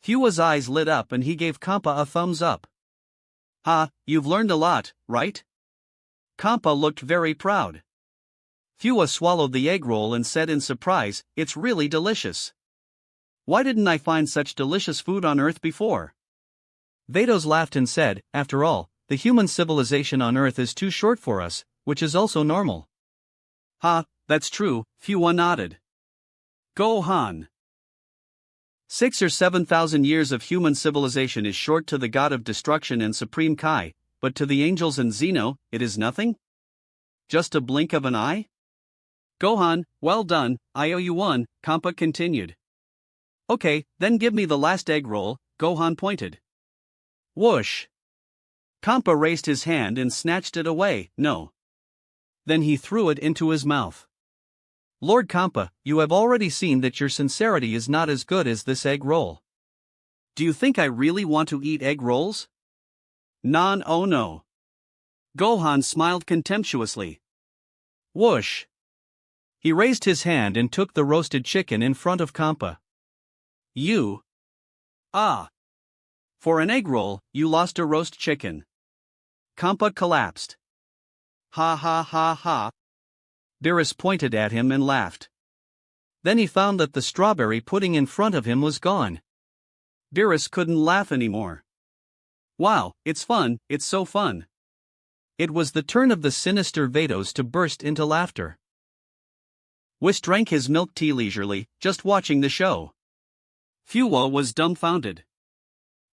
Fuwa's eyes lit up and he gave Kampa a thumbs up. Ha, you've learned a lot, right? Kampa looked very proud. Fuwa swallowed the egg roll and said in surprise, it's really delicious. Why didn't I find such delicious food on Earth before? Vados laughed and said, after all, the human civilization on Earth is too short for us, which is also normal. Ha, that's true, Fuwa nodded. Gohan. 6 or 7,000 years of human civilization is short to the god of destruction and supreme Kai, but to the angels and Zeno, it is nothing? Just a blink of an eye? Gohan, well done, I owe you one, Kampa continued. Okay, then give me the last egg roll, Gohan pointed. Whoosh! Kampa raised his hand and snatched it away, no. Then he threw it into his mouth. Lord Kampa, you have already seen that your sincerity is not as good as this egg roll. Do you think I really want to eat egg rolls? Non, oh no. Gohan smiled contemptuously. Whoosh! He raised his hand and took the roasted chicken in front of Kampa. You? Ah! For an egg roll, you lost a roast chicken. Kampa collapsed. Ha ha ha ha. Beerus pointed at him and laughed. Then he found that the strawberry pudding in front of him was gone. Beerus couldn't laugh anymore. Wow, it's fun, it's so fun. It was the turn of the sinister Vados to burst into laughter. Whis drank his milk tea leisurely, just watching the show. Fuwa was dumbfounded.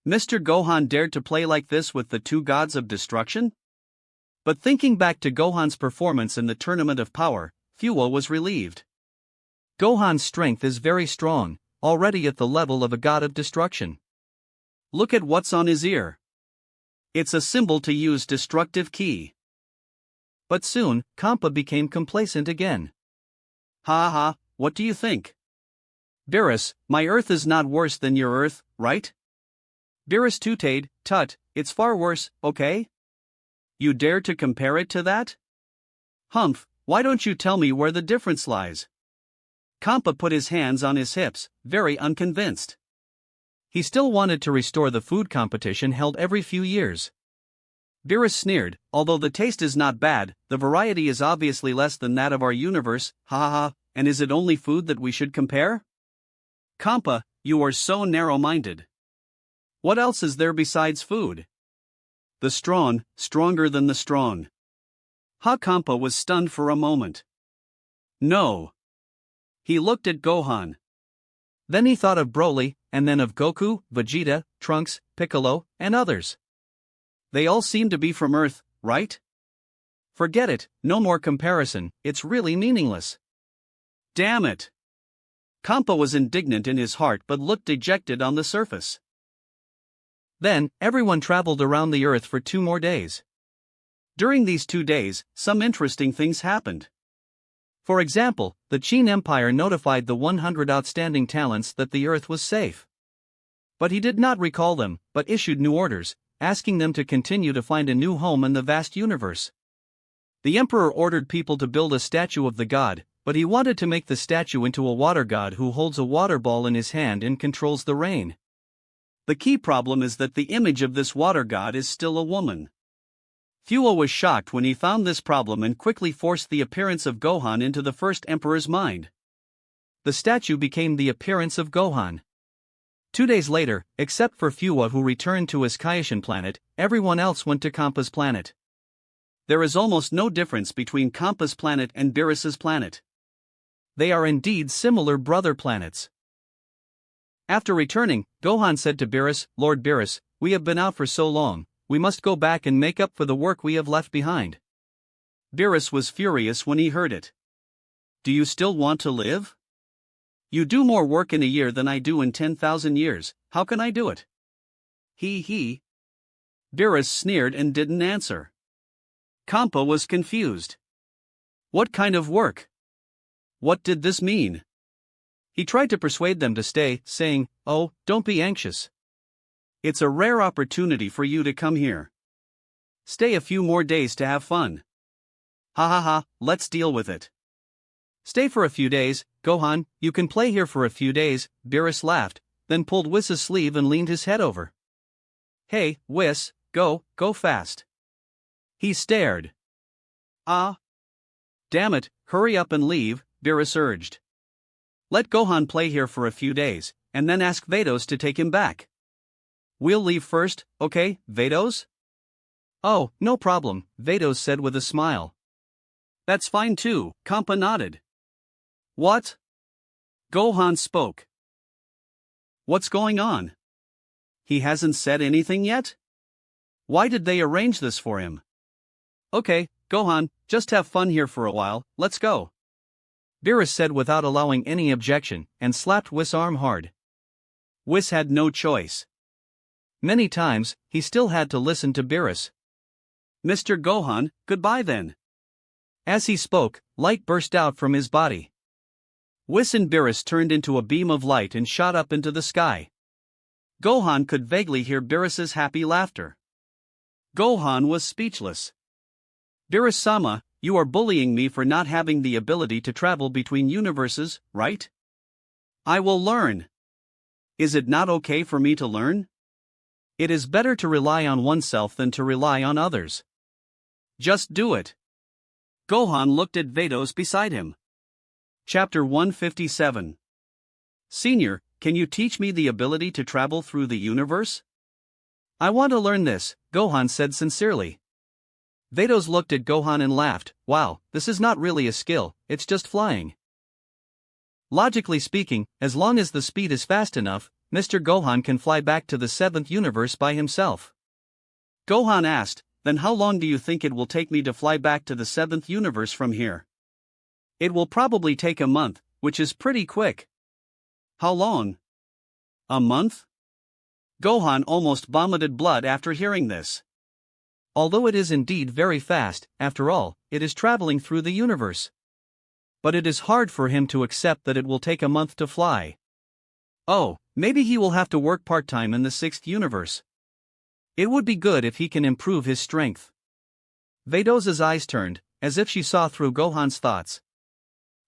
Mr. Gohan dared to play like this with the 2 gods of destruction? But thinking back to Gohan's performance in the Tournament of Power, Fuwa was relieved. Gohan's strength is very strong, already at the level of a god of destruction. Look at what's on his ear. It's a symbol to use destructive ki. But soon, Kampa became complacent again. Ha ha, what do you think? Beerus, my Earth is not worse than your Earth, right? Beerus tooted, tut, it's far worse, okay? You dare to compare it to that? Humph, why don't you tell me where the difference lies? Kampa put his hands on his hips, very unconvinced. He still wanted to restore the food competition held every few years. Beerus sneered, although the taste is not bad, the variety is obviously less than that of our universe, ha ha ha, and is it only food that we should compare? Kampa, you are so narrow-minded. What else is there besides food? The strong, stronger than the strong. Hakampa was stunned for a moment. No. He looked at Gohan. Then he thought of Broly, and then of Goku, Vegeta, Trunks, Piccolo, and others. They all seem to be from Earth, right? Forget it, no more comparison, it's really meaningless. Damn it! Kampa was indignant in his heart but looked dejected on the surface. Then, everyone traveled around the Earth for 2 more days. During these 2 days, some interesting things happened. For example, the Qin Empire notified the 100 outstanding talents that the Earth was safe. But he did not recall them, but issued new orders, asking them to continue to find a new home in the vast universe. The Emperor ordered people to build a statue of the god, but he wanted to make the statue into a water god who holds a water ball in his hand and controls the rain. The key problem is that the image of this water god is still a woman. Fuo was shocked when he found this problem and quickly forced the appearance of Gohan into the first emperor's mind. The statue became the appearance of Gohan. 2 days later, except for Fuo who returned to his Kaioshin planet, everyone else went to Kampa's planet. There is almost no difference between Kampa's planet and Beerus's planet. They are indeed similar brother planets. After returning, Gohan said to Beerus, "Lord Beerus, we have been out for so long, we must go back and make up for the work we have left behind." Beerus was furious when he heard it. "Do you still want to live? You do more work in a year than I do in 10,000 years, how can I do it?" He. Beerus sneered and didn't answer. Kampa was confused. What kind of work? What did this mean? He tried to persuade them to stay, saying, "Oh, don't be anxious. It's a rare opportunity for you to come here. Stay a few more days to have fun. Ha ha ha, let's deal with it." "Stay for a few days, Gohan, you can play here for a few days," Beerus laughed, then pulled Whis' sleeve and leaned his head over. "Hey, Whis, go fast." He stared. "Ah. Damn it, hurry up and leave," Beerus urged. "Let Gohan play here for a few days, and then ask Vados to take him back." "We'll leave first, okay, Vados?" "Oh, no problem," Vados said with a smile. "That's fine too," Kampa nodded. "What?" Gohan spoke. "What's going on? He hasn't said anything yet? Why did they arrange this for him?" "Okay, Gohan, just have fun here for a while, let's go," Beerus said without allowing any objection, and slapped Whis' arm hard. Whis had no choice. Many times, he still had to listen to Beerus. "Mr. Gohan, goodbye then." As he spoke, light burst out from his body. Whis and Beerus turned into a beam of light and shot up into the sky. Gohan could vaguely hear Beerus's happy laughter. Gohan was speechless. "Beerus-sama, you are bullying me for not having the ability to travel between universes, right? I will learn. Is it not okay for me to learn? It is better to rely on oneself than to rely on others. Just do it." Gohan looked at Vados beside him. Chapter 157. "Senior, can you teach me the ability to travel through the universe?" "I want to learn this," Gohan said sincerely. Vados looked at Gohan and laughed. "Wow, this is not really a skill, it's just flying." Logically speaking, as long as the speed is fast enough, Mr. Gohan can fly back to the 7th universe by himself. Gohan asked, "Then how long do you think it will take me to fly back to the 7th universe from here?" "It will probably take a month, which is pretty quick." "How long? A month?" Gohan almost vomited blood after hearing this. Although it is indeed very fast, after all, it is traveling through the universe. But it is hard for him to accept that it will take a month to fly. Oh, maybe he will have to work part-time in the 6th universe. It would be good if he can improve his strength. Vados' eyes turned, as if she saw through Gohan's thoughts.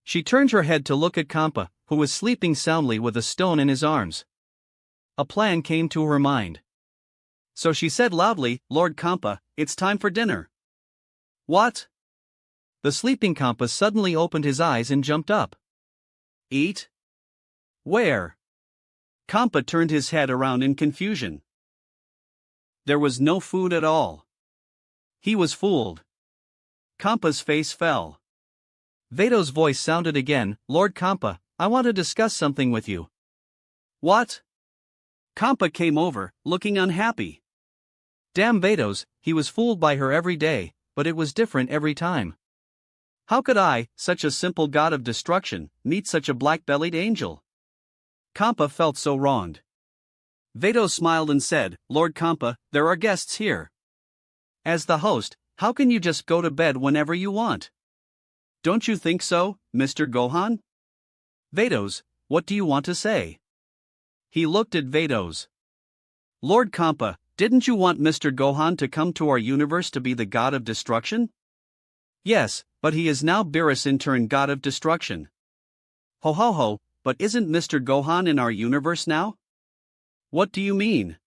She turned her head to look at Kampa, who was sleeping soundly with a stone in his arms. A plan came to her mind. So she said loudly, "Lord Kampa, it's time for dinner." "What?" The sleeping Kampa suddenly opened his eyes and jumped up. "Eat? Where?" Kampa turned his head around in confusion. There was no food at all. He was fooled. Kampa's face fell. Veto's voice sounded again, Lord Kampa, I want to discuss something with you. What? Kampa came over, looking unhappy. Damn Veto's, he was fooled by her every day, but it was different every time. How could I, such a simple god of destruction, meet such a black-bellied angel? Kampa felt so wronged. Veto smiled and said, Lord Kampa, there are guests here. As the host, how can you just go to bed whenever you want? Don't you think so, Mr. Gohan? Veto's, what do you want to say? He looked at Veto's. Lord Kampa, didn't you want Mr. Gohan to come to our universe to be the god of destruction? Yes, but he is now Beerus in turn god of destruction. Ho ho ho, but isn't Mr. Gohan in our universe now? What do you mean?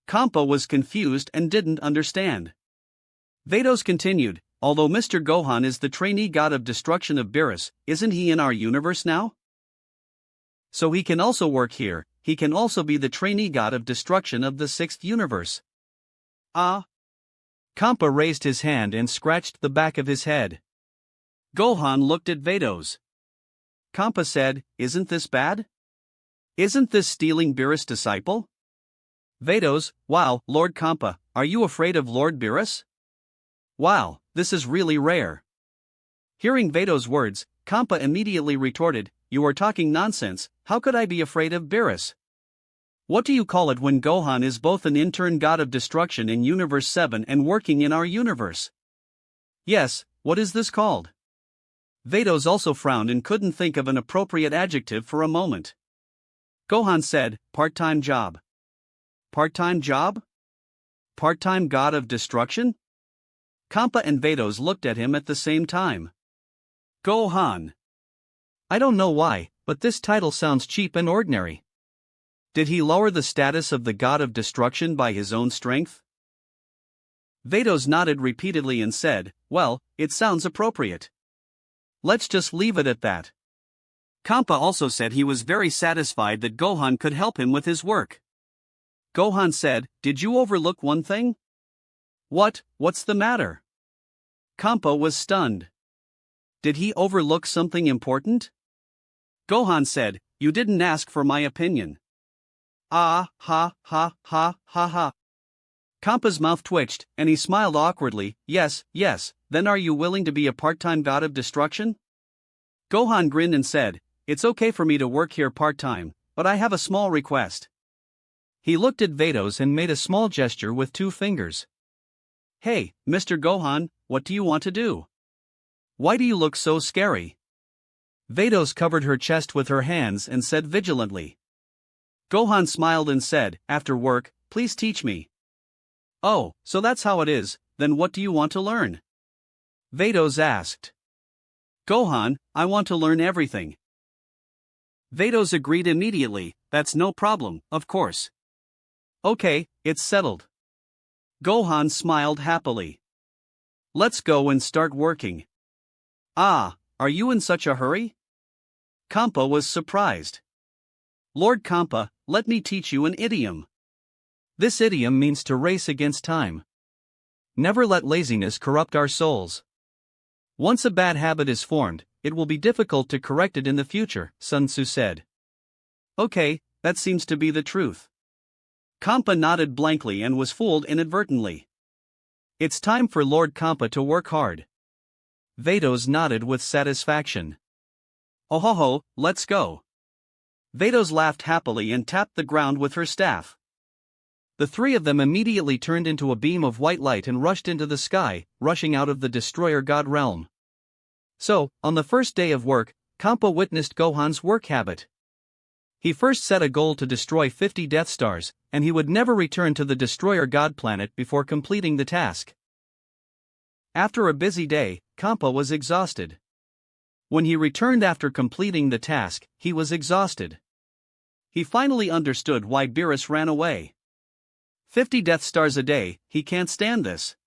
Kampa was confused and didn't understand. Veto's continued, although Mr. Gohan is the trainee god of destruction of Beerus, isn't he in our universe now? So he can also work here, he can also be the trainee god of destruction of the 6th universe. Ah? Kampa raised his hand and scratched the back of his head. Gohan looked at Veto's. Kampa said, isn't this bad? Isn't this stealing Beerus' disciple? Veto's, wow, Lord Kampa, are you afraid of Lord Beerus? Wow, this is really rare. Hearing Veto's words, Kampa immediately retorted, you are talking nonsense, how could I be afraid of Beerus? What do you call it when Gohan is both an intern god of destruction in Universe 7 and working in our universe? Yes, what is this called? Veto's also frowned and couldn't think of an appropriate adjective for a moment. Gohan said, part-time job. Part-time job? Part-time god of destruction? Kampa and Veto's looked at him at the same time. Gohan. I don't know why, but this title sounds cheap and ordinary. Did he lower the status of the god of destruction by his own strength? Veto's nodded repeatedly and said, well, it sounds appropriate. Let's just leave it at that. Kampa also said he was very satisfied that Gohan could help him with his work. Gohan said, did you overlook one thing? What's the matter? Kampa was stunned. Did he overlook something important? Gohan said, you didn't ask for my opinion. Ah, ha, ha, ha, ha, ha. Kampa's mouth twitched, and he smiled awkwardly, yes, then are you willing to be a part-time god of destruction? Gohan grinned and said, it's okay for me to work here part-time, but I have a small request. He looked at Veto's and made a small gesture with 2 fingers. Hey, Mr. Gohan, what do you want to do? Why do you look so scary? Veto's covered her chest with her hands and said vigilantly. Gohan smiled and said, after work, please teach me. Oh, so that's how it is, then what do you want to learn? Veto's asked. Gohan, I want to learn everything. Veto's agreed immediately, that's no problem, of course. Okay, it's settled. Gohan smiled happily. Let's go and start working. Ah, are you in such a hurry? Kampa was surprised. Lord Kampa, let me teach you an idiom. This idiom means to race against time. Never let laziness corrupt our souls. Once a bad habit is formed, it will be difficult to correct it in the future, Sun Tzu said. Okay, that seems to be the truth. Kampa nodded blankly and was fooled inadvertently. It's time for Lord Kampa to work hard. Veto's nodded with satisfaction. Oh ho ho, let's go. Veto's laughed happily and tapped the ground with her staff. The 3 of them immediately turned into a beam of white light and rushed into the sky, rushing out of the Destroyer God realm. So, on the first day of work, Kampa witnessed Gohan's work habit. He first set a goal to destroy 50 Death Stars, and he would never return to the Destroyer God planet before completing the task. After a busy day, Kampa was exhausted. When he returned after completing the task, he was exhausted. He finally understood why Beerus ran away. 50 Death Stars a day, he can't stand this.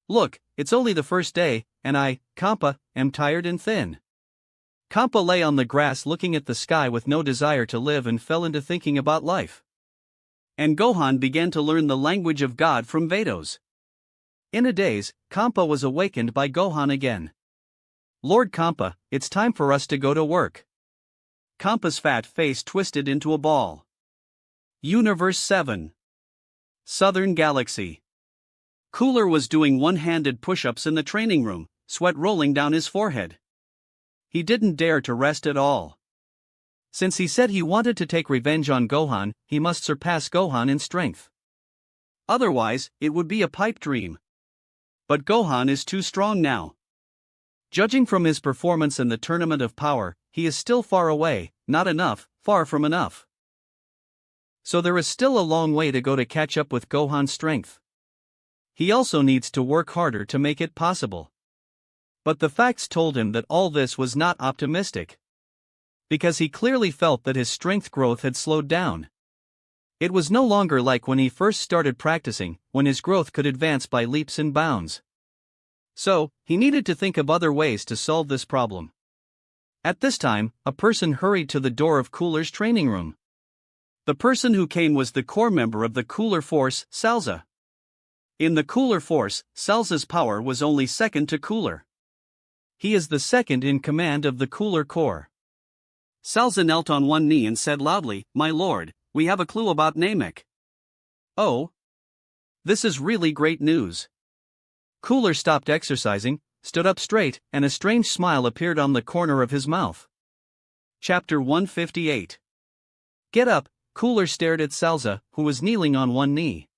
Look, it's only the first day, and I, Kampa, am tired and thin. Kampa lay on the grass looking at the sky with no desire to live and fell into thinking about life. And Gohan began to learn the language of God from Vados. In a daze, Kampa was awakened by Gohan again. "Lord Kampa, it's time for us to go to work." Kampa's fat face twisted into a ball. Universe 7. Southern Galaxy. Cooler was doing one-handed push-ups in the training room, sweat rolling down his forehead. He didn't dare to rest at all. Since he said he wanted to take revenge on Gohan, he must surpass Gohan in strength. Otherwise, it would be a pipe dream. But Gohan is too strong now. Judging from his performance in the Tournament of Power, he is still far away, not enough, far from enough. So there is still a long way to go to catch up with Gohan's strength. He also needs to work harder to make it possible. But the facts told him that all this was not optimistic. Because he clearly felt that his strength growth had slowed down. It was no longer like when he first started practicing, when his growth could advance by leaps and bounds. So, he needed to think of other ways to solve this problem. At this time, a person hurried to the door of Cooler's training room. The person who came was the core member of the Cooler Force, Salza. In the Cooler Force, Salza's power was only second to Cooler. He is the second in command of the Cooler Corps. Salza knelt on one knee and said loudly, "My lord, we have a clue about Namek." "Oh? This is really great news." Cooler stopped exercising, stood up straight, and a strange smile appeared on the corner of his mouth. Chapter 158. Get up. Cooler stared at Salza, who was kneeling on one knee.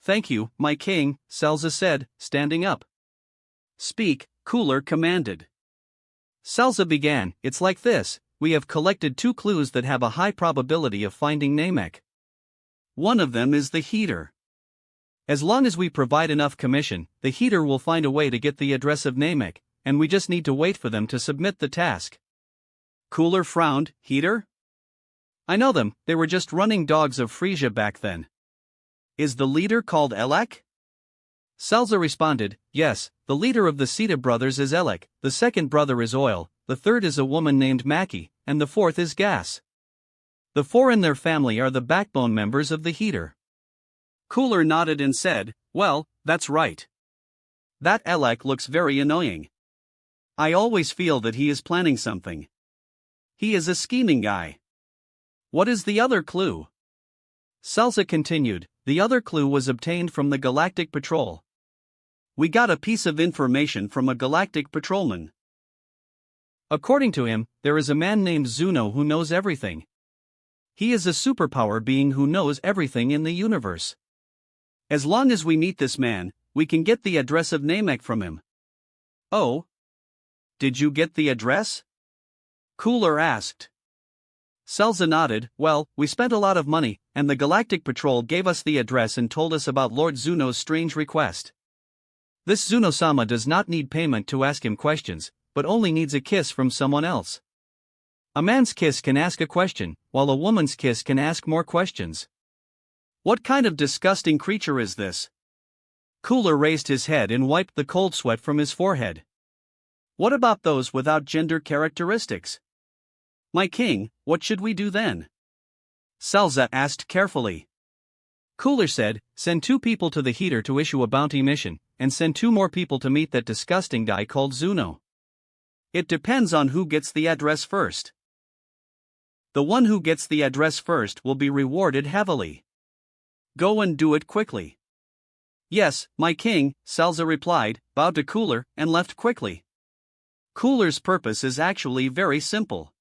"Thank you, my king," Salza said, standing up. "Speak," Cooler commanded. Salza began, "It's like this, we have collected 2 clues that have a high probability of finding Namek. One of them is the heater. As long as we provide enough commission, the heater will find a way to get the address of Namek, and we just need to wait for them to submit the task." Cooler frowned. "Heater? I know them, they were just running dogs of Frisia back then. Is the leader called Elek?" Salza responded, "Yes, the leader of the Sita brothers is Elek, the second brother is Oil, the third is a woman named Maki, and the fourth is Gas. The 4 in their family are the backbone members of the heater." Cooler nodded and said, "Well, that's right. That Elek looks very annoying. I always feel that he is planning something. He is a scheming guy. What is the other clue?" Salza continued, "The other clue was obtained from the Galactic Patrol. We got a piece of information from a galactic patrolman. According to him, there is a man named Zuno who knows everything. He is a superpower being who knows everything in the universe. As long as we meet this man, we can get the address of Namek from him." "Oh? Did you get the address?" Cooler asked. Salza nodded, "Well, we spent a lot of money, and the Galactic Patrol gave us the address and told us about Lord Zuno's strange request. This Zuno-sama does not need payment to ask him questions, but only needs a kiss from someone else. A man's kiss can ask a question, while a woman's kiss can ask more questions. What kind of disgusting creature is this?" Cooler raised his head and wiped the cold sweat from his forehead. "What about those without gender characteristics? My king, what should we do then?" Salza asked carefully. Cooler said, "Send 2 people to the heater to issue a bounty mission, and send 2 more people to meet that disgusting guy called Zuno. It depends on who gets the address first. The one who gets the address first will be rewarded heavily. Go and do it quickly." "Yes, my king," Salza replied, bowed to Cooler, and left quickly. Cooler's purpose is actually very simple.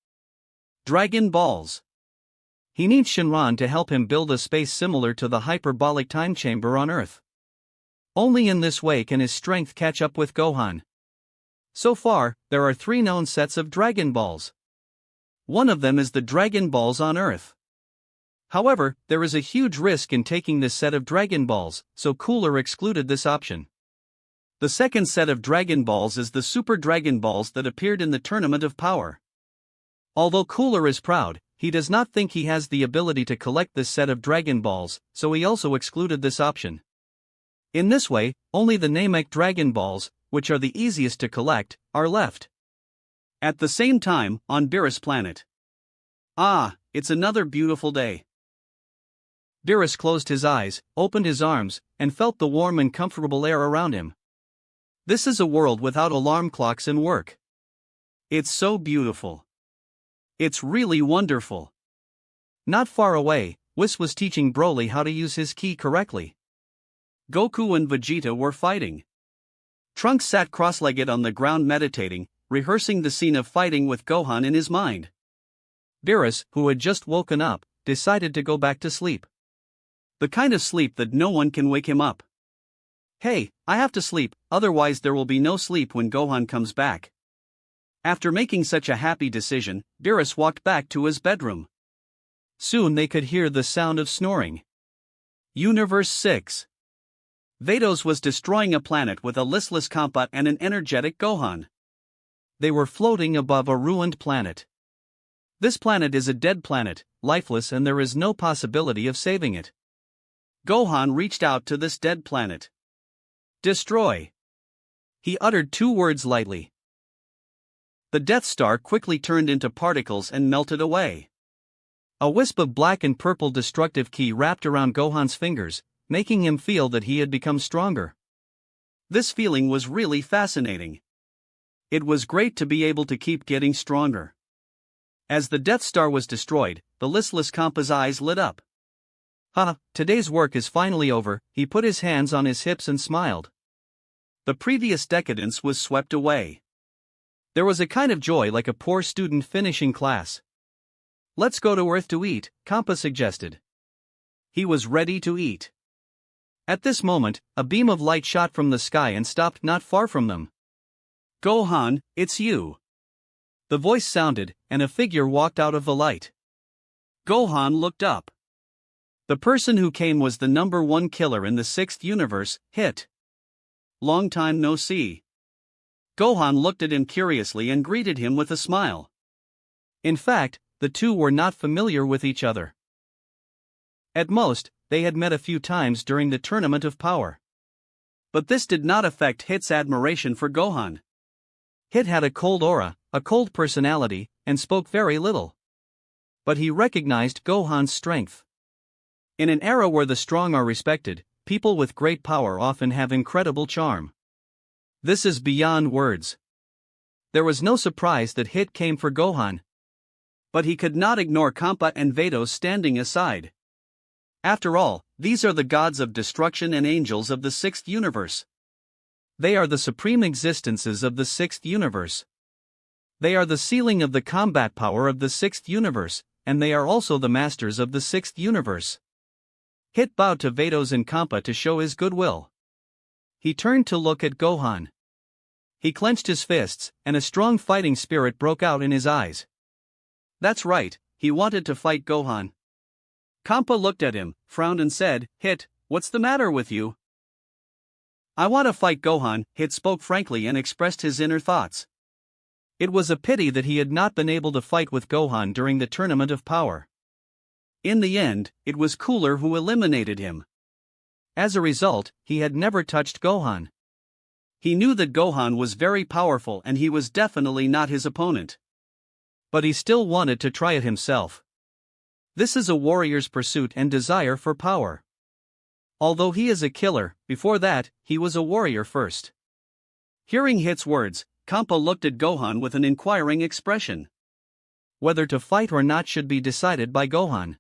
Dragon Balls. He needs Shinran to help him build a space similar to the hyperbolic time chamber on Earth. Only in this way can his strength catch up with Gohan. So far, there are 3 known sets of Dragon Balls. One of them is the Dragon Balls on Earth. However, there is a huge risk in taking this set of Dragon Balls, so Cooler excluded this option. The second set of Dragon Balls is the Super Dragon Balls that appeared in the Tournament of Power. Although Cooler is proud, he does not think he has the ability to collect this set of Dragon Balls, so he also excluded this option. In this way, only the Namek Dragon Balls, which are the easiest to collect, are left. At the same time, on Beerus planet. Ah, it's another beautiful day. Beerus closed his eyes, opened his arms, and felt the warm and comfortable air around him. This is a world without alarm clocks and work. It's so beautiful. It's really wonderful. Not far away, Whis was teaching Broly how to use his ki correctly. Goku and Vegeta were fighting. Trunks sat cross-legged on the ground meditating, rehearsing the scene of fighting with Gohan in his mind. Beerus, who had just woken up, decided to go back to sleep. The kind of sleep that no one can wake him up. Hey, I have to sleep, otherwise there will be no sleep when Gohan comes back. After making such a happy decision, Beerus walked back to his bedroom. Soon they could hear the sound of snoring. Universe 6. Vados was destroying a planet with a listless Kampa and an energetic Gohan. They were floating above a ruined planet. This planet is a dead planet, lifeless, and there is no possibility of saving it. Gohan reached out to this dead planet. Destroy. He uttered 2 words lightly. The Death Star quickly turned into particles and melted away. A wisp of black and purple destructive ki wrapped around Gohan's fingers, making him feel that he had become stronger. This feeling was really fascinating. It was great to be able to keep getting stronger. As the Death Star was destroyed, the listless Kampa's eyes lit up. Today's work is finally over, he put his hands on his hips and smiled. The previous decadence was swept away. There was a kind of joy like a poor student finishing class. Let's go to Earth to eat, Kampa suggested. He was ready to eat. At this moment, a beam of light shot from the sky and stopped not far from them. Gohan, it's you. The voice sounded, and a figure walked out of the light. Gohan looked up. The person who came was the number 1 killer in the 6th universe, Hit. Long time no see. Gohan looked at him curiously and greeted him with a smile. In fact, the two were not familiar with each other. At most, they had met a few times during the Tournament of Power. But this did not affect Hit's admiration for Gohan. Hit had a cold aura, a cold personality, and spoke very little. But he recognized Gohan's strength. In an era where the strong are respected, people with great power often have incredible charm. This is beyond words. There was no surprise that Hit came for Gohan. But he could not ignore Kampa and Vados standing aside. After all, these are the gods of destruction and angels of the 6th universe. They are the supreme existences of the 6th universe. They are the ceiling of the combat power of the 6th universe, and they are also the masters of the 6th universe. Hit bowed to Vados and Kampa to show his goodwill. He turned to look at Gohan. He clenched his fists, and a strong fighting spirit broke out in his eyes. That's right, he wanted to fight Gohan. Kampa looked at him, frowned and said, Hit, what's the matter with you? I want to fight Gohan, Hit spoke frankly and expressed his inner thoughts. It was a pity that he had not been able to fight with Gohan during the Tournament of Power. In the end, it was Cooler who eliminated him. As a result, he had never touched Gohan. He knew that Gohan was very powerful and he was definitely not his opponent. But he still wanted to try it himself. This is a warrior's pursuit and desire for power. Although he is a killer, before that, he was a warrior first. Hearing Hit's words, Kampa looked at Gohan with an inquiring expression. Whether to fight or not should be decided by Gohan.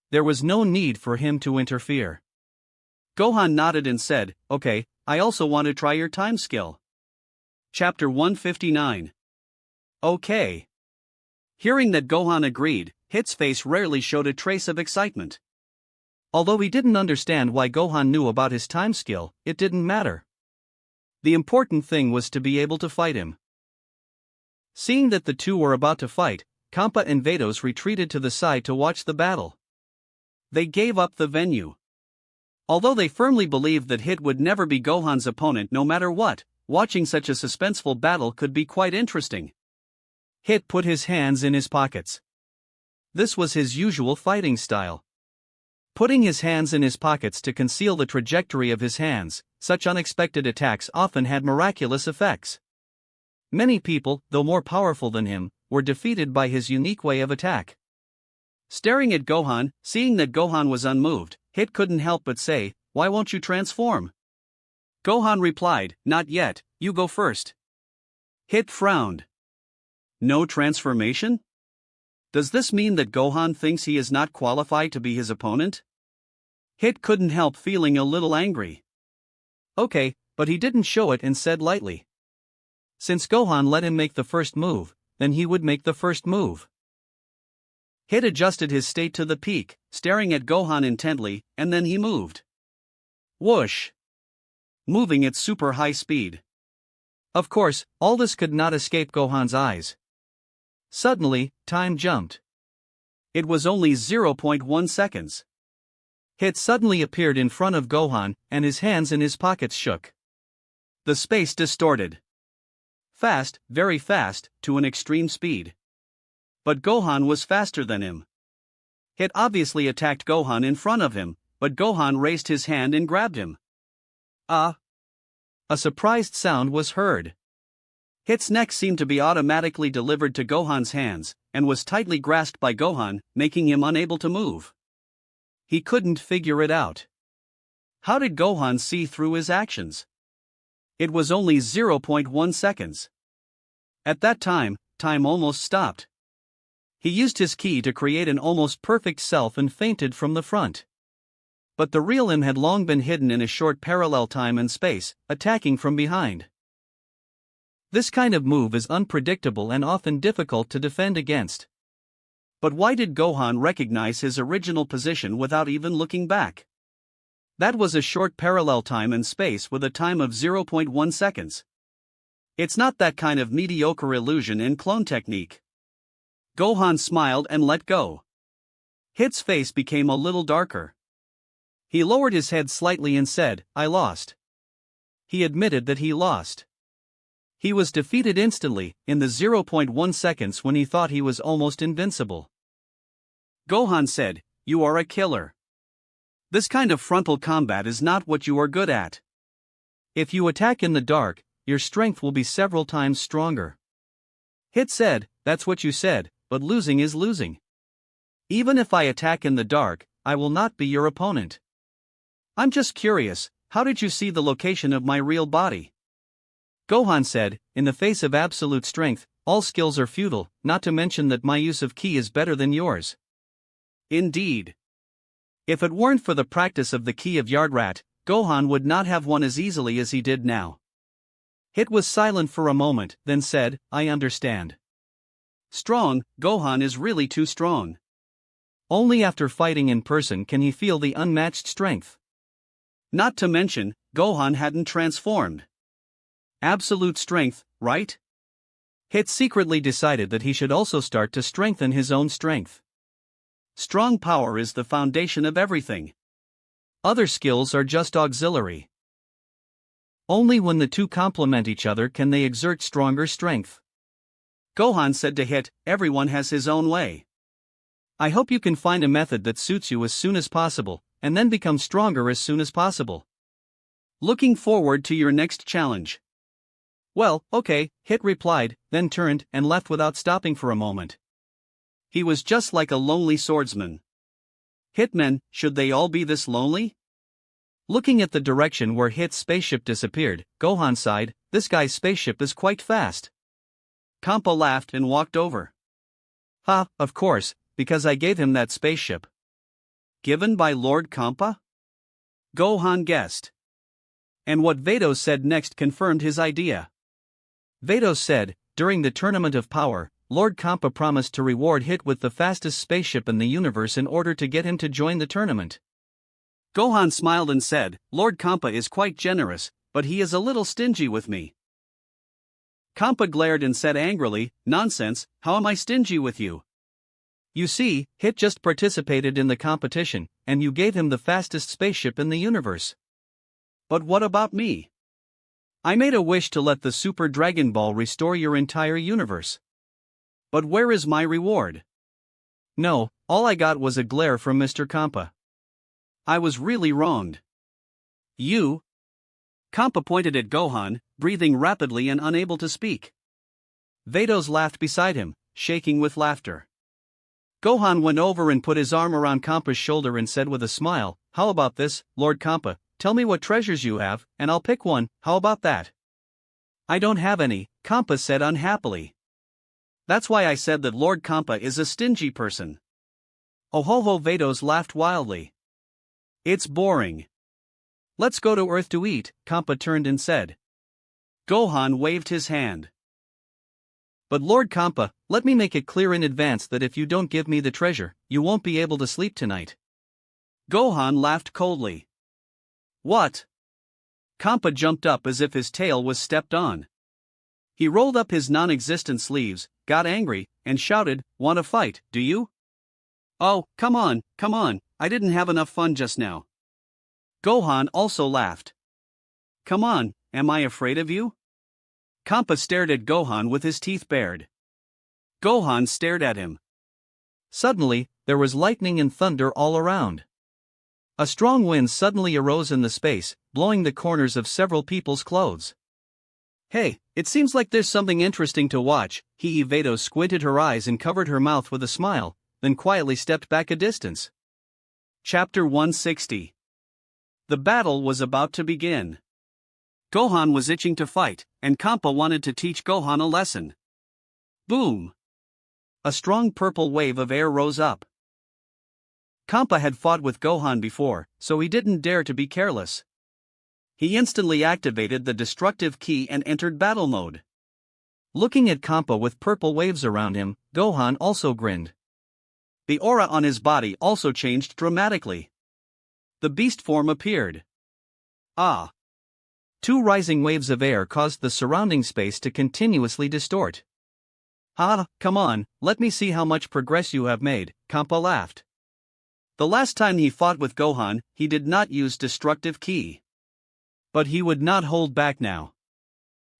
There was no need for him to interfere. Gohan nodded and said, Okay, I also want to try your time skill. Chapter 159. Okay. Hearing that Gohan agreed, Hit's face rarely showed a trace of excitement. Although he didn't understand why Gohan knew about his time skill, it didn't matter. The important thing was to be able to fight him. Seeing that the two were about to fight, Kampa and Vados retreated to the side to watch the battle. They gave up the venue. Although they firmly believed that Hit would never be Gohan's opponent no matter what, watching such a suspenseful battle could be quite interesting. Hit put his hands in his pockets. This was his usual fighting style. Putting his hands in his pockets to conceal the trajectory of his hands, such unexpected attacks often had miraculous effects. Many people, though more powerful than him, were defeated by his unique way of attack. Staring at Gohan, seeing that Gohan was unmoved, Hit couldn't help but say, "Why won't you transform?" Gohan replied, "Not yet, you go first." Hit frowned. No transformation? Does this mean that Gohan thinks he is not qualified to be his opponent? Hit couldn't help feeling a little angry. Okay, but he didn't show it and said lightly. Since Gohan let him make the first move, then he would make the first move. Hit adjusted his state to the peak, staring at Gohan intently, and then he moved. Whoosh! Moving at super high speed. Of course, all this could not escape Gohan's eyes. Suddenly, time jumped. It was only 0.1 seconds. Hit suddenly appeared in front of Gohan, and his hands in his pockets shook. The space distorted. Fast, very fast, to an extreme speed. But Gohan was faster than him. Hit obviously attacked Gohan in front of him, but Gohan raised his hand and grabbed him. Ah! A surprised sound was heard. Hit's neck seemed to be automatically delivered to Gohan's hands, and was tightly grasped by Gohan, making him unable to move. He couldn't figure it out. How did Gohan see through his actions? It was only 0.1 seconds. At that time, time almost stopped. He used his ki to create an almost perfect self and fainted from the front. But the real him had long been hidden in a short parallel time and space, attacking from behind. This kind of move is unpredictable and often difficult to defend against. But why did Gohan recognize his original position without even looking back? That was a short parallel time and space with a time of 0.1 seconds. It's not that kind of mediocre illusion in clone technique. Gohan smiled and let go. Hit's face became a little darker. He lowered his head slightly and said, "I lost." He admitted that he lost. He was defeated instantly, in the 0.1 seconds when he thought he was almost invincible. Gohan said, "You are a killer. This kind of frontal combat is not what you are good at. If you attack in the dark, your strength will be several times stronger." Hit said, "That's what you said, but losing is losing. Even if I attack in the dark, I will not be your opponent. I'm just curious, how did you see the location of my real body?" Gohan said, "In the face of absolute strength, all skills are futile, not to mention that my use of ki is better than yours." Indeed. If it weren't for the practice of the ki of Yardrat, Gohan would not have won as easily as he did now. Hit was silent for a moment, then said, "I understand. Strong, Gohan is really too strong. Only after fighting in person can he feel the unmatched strength. Not to mention, Gohan hadn't transformed. Absolute strength, right?" Hit secretly decided that he should also start to strengthen his own strength. Strong power is the foundation of everything. Other skills are just auxiliary. Only when the two complement each other can they exert stronger strength. Gohan said to Hit, "Everyone has his own way. I hope you can find a method that suits you as soon as possible, and then become stronger as soon as possible. Looking forward to your next challenge." "Well, okay," Hit replied, then turned and left without stopping for a moment. He was just like a lonely swordsman. Hitmen, should they all be this lonely? Looking at the direction where Hit's spaceship disappeared, Gohan sighed, "This guy's spaceship is quite fast." Kampa laughed and walked over. "Ha, of course, because I gave him that spaceship." "Given by Lord Kampa?" Gohan guessed. And what Vados said next confirmed his idea. Vados said, "During the Tournament of Power, Lord Kampa promised to reward Hit with the fastest spaceship in the universe in order to get him to join the tournament." Gohan smiled and said, "Lord Kampa is quite generous, but he is a little stingy with me." Kampa glared and said angrily, "Nonsense, how am I stingy with you? You see, Hit just participated in the competition, and you gave him the fastest spaceship in the universe." "But what about me? I made a wish to let the Super Dragon Ball restore your entire universe. But where is my reward?" "No, all I got was a glare from Mr. Kampa. I was really wronged." "You?" Kampa pointed at Gohan, breathing rapidly and unable to speak. Vados laughed beside him, shaking with laughter. Gohan went over and put his arm around Kampa's shoulder and said with a smile, "How about this, Lord Kampa? Tell me what treasures you have, and I'll pick one, how about that?" "I don't have any," Kampa said unhappily. "That's why I said that Lord Kampa is a stingy person." Ohoho Vados laughed wildly. "It's boring. Let's go to Earth to eat," Kampa turned and said. Gohan waved his hand. "But Lord Kampa, let me make it clear in advance that if you don't give me the treasure, you won't be able to sleep tonight." Gohan laughed coldly. "What?" Kampa jumped up as if his tail was stepped on. He rolled up his non-existent sleeves, got angry, and shouted, "Want to fight, do you? Oh, come on, I didn't have enough fun just now." Gohan also laughed. "Come on, am I afraid of you?" Kampa stared at Gohan with his teeth bared. Gohan stared at him. Suddenly, there was lightning and thunder all around. A strong wind suddenly arose in the space, blowing the corners of several people's clothes. "Hey, it seems like there's something interesting to watch." Hee Vados squinted her eyes and covered her mouth with a smile, then quietly stepped back a distance. Chapter 160. The battle was about to begin. Gohan was itching to fight, and Kampa wanted to teach Gohan a lesson. Boom! A strong purple wave of air rose up. Kampa had fought with Gohan before, so he didn't dare to be careless. He instantly activated the destructive key and entered battle mode. Looking at Kampa with purple waves around him, Gohan also grinned. The aura on his body also changed dramatically. The beast form appeared. Ah! Two rising waves of air caused the surrounding space to continuously distort. "Ha, come on, let me see how much progress you have made," Kampa laughed. The last time he fought with Gohan, he did not use destructive ki. But he would not hold back now.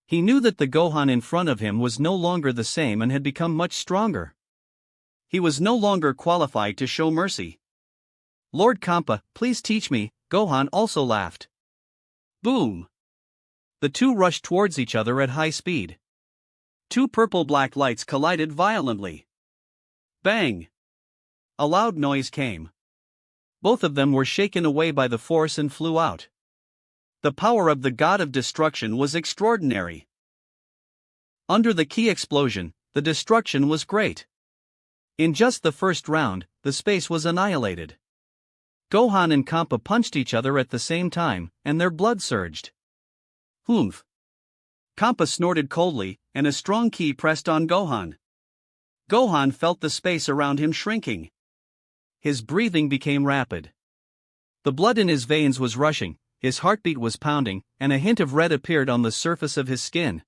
He knew that the Gohan in front of him was no longer the same and had become much stronger. He was no longer qualified to show mercy. "Lord Kampa, please teach me," Gohan also laughed. Boom! The two rushed towards each other at high speed. Two purple-black lights collided violently. Bang! A loud noise came. Both of them were shaken away by the force and flew out. The power of the god of destruction was extraordinary. Under the key explosion, the destruction was great. In just the first round, the space was annihilated. Gohan and Kampa punched each other at the same time, and their blood surged. Humph! Kampa snorted coldly, and a strong ki pressed on Gohan. Gohan felt the space around him shrinking. His breathing became rapid. The blood in his veins was rushing, his heartbeat was pounding, and a hint of red appeared on the surface of his skin.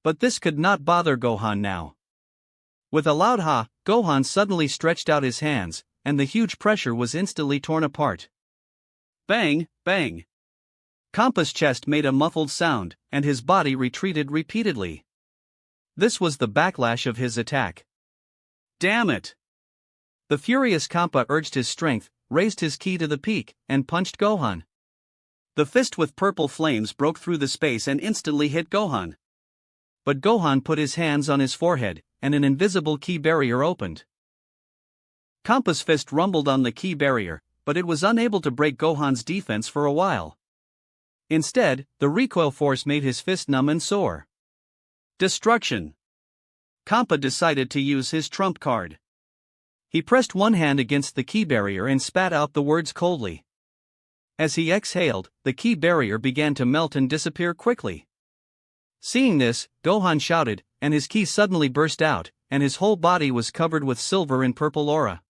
But this could not bother Gohan now. With a loud ha, Gohan suddenly stretched out his hands, and the huge pressure was instantly torn apart. Bang, bang! Kampa's chest made a muffled sound, and his body retreated repeatedly. This was the backlash of his attack. Damn it! The furious Kampa urged his strength, raised his ki to the peak, and punched Gohan. The fist with purple flames broke through the space and instantly hit Gohan. But Gohan put his hands on his forehead, and an invisible ki barrier opened. Kampa's fist rumbled on the ki barrier, but it was unable to break Gohan's defense for a while. Instead, the recoil force made his fist numb and sore. Destruction! Kampa decided to use his trump card. He pressed one hand against the ki barrier and spat out the words coldly. As he exhaled, the ki barrier began to melt and disappear quickly. Seeing this, Gohan shouted, and his ki suddenly burst out, and his whole body was covered with silver and purple aura.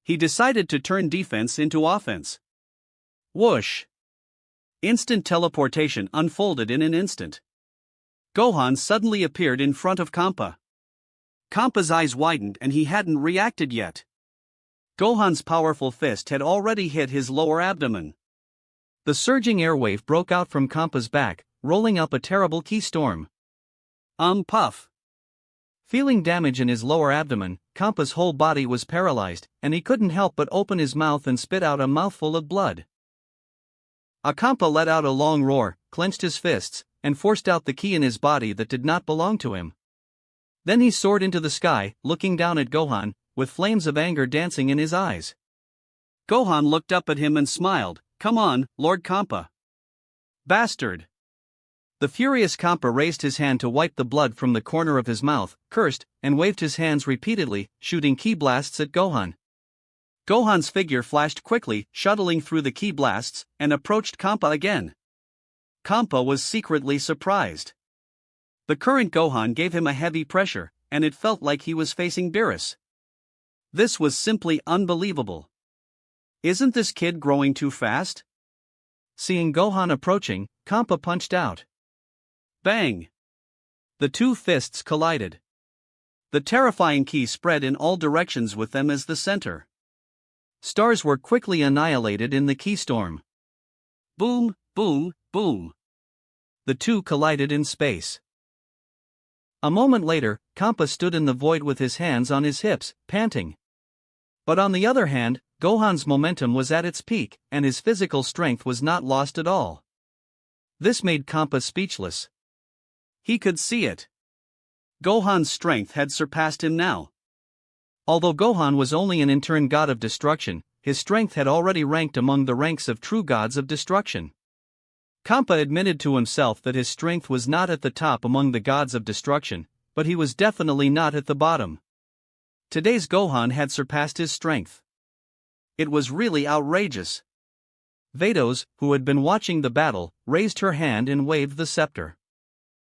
He decided to turn defense into offense. Whoosh! Instant teleportation unfolded in an instant. Gohan suddenly appeared in front of Kampa. Kampa's eyes widened and he hadn't reacted yet. Gohan's powerful fist had already hit his lower abdomen. The surging airwave broke out from Kampa's back, rolling up a terrible ki storm. Puff! Feeling damage in his lower abdomen, Kampa's whole body was paralyzed, and he couldn't help but open his mouth and spit out a mouthful of blood. Kampa let out a long roar, clenched his fists, and forced out the ki in his body that did not belong to him. Then he soared into the sky, looking down at Gohan, with flames of anger dancing in his eyes. Gohan looked up at him and smiled. "Come on, Lord Kampa." "Bastard!" The furious Kampa raised his hand to wipe the blood from the corner of his mouth, cursed, and waved his hands repeatedly, shooting ki blasts at Gohan. Gohan's figure flashed quickly, shuttling through the ki blasts, and approached Kampa again. Kampa was secretly surprised. The current Gohan gave him a heavy pressure, and it felt like he was facing Beerus. This was simply unbelievable. Isn't this kid growing too fast? Seeing Gohan approaching, Kampa punched out. Bang! The two fists collided. The terrifying ki spread in all directions with them as the center. Stars were quickly annihilated in the ki storm. Boom, boom, boom. The two collided in space. A moment later, Kampa stood in the void with his hands on his hips, panting. But on the other hand, Gohan's momentum was at its peak, and his physical strength was not lost at all. This made Kampa speechless. He could see it. Gohan's strength had surpassed him now. Although Gohan was only an intern god of destruction, his strength had already ranked among the ranks of true gods of destruction. Kampa admitted to himself that his strength was not at the top among the gods of destruction, but he was definitely not at the bottom. Today's Gohan had surpassed his strength. It was really outrageous. Vados, who had been watching the battle, raised her hand and waved the scepter.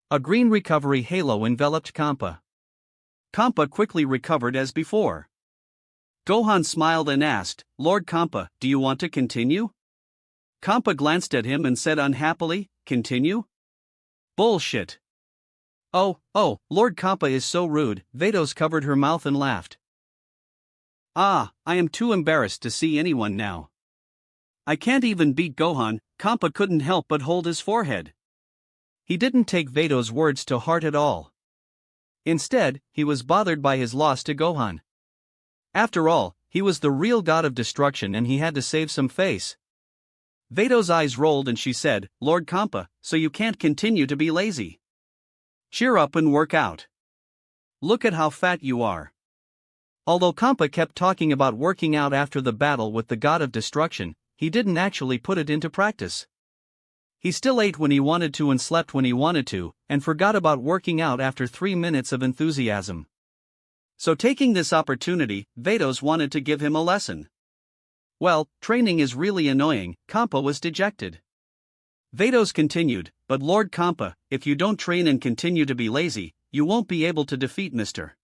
A green recovery halo enveloped Kampa. Kampa quickly recovered as before. Gohan smiled and asked, "Lord Kampa, do you want to continue?" Kampa glanced at him and said unhappily, "Continue? Bullshit." Oh, Lord Kampa is so rude." Vados covered her mouth and laughed. "I am too embarrassed to see anyone now. I can't even beat Gohan." Kampa couldn't help but hold his forehead. He didn't take Vados' words to heart at all. Instead, he was bothered by his loss to Gohan. After all, he was the real god of destruction and he had to save some face. Vados' eyes rolled and she said, "Lord Kampa, so you can't continue to be lazy. Cheer up and work out. Look at how fat you are." Although Kampa kept talking about working out after the battle with the god of destruction, he didn't actually put it into practice. He still ate when he wanted to and slept when he wanted to, and forgot about working out after 3 minutes of enthusiasm. So taking this opportunity, Vados wanted to give him a lesson. "Well, training is really annoying." Kampa was dejected. Vados continued, "But Lord Kampa, if you don't train and continue to be lazy, you won't be able to defeat Mr.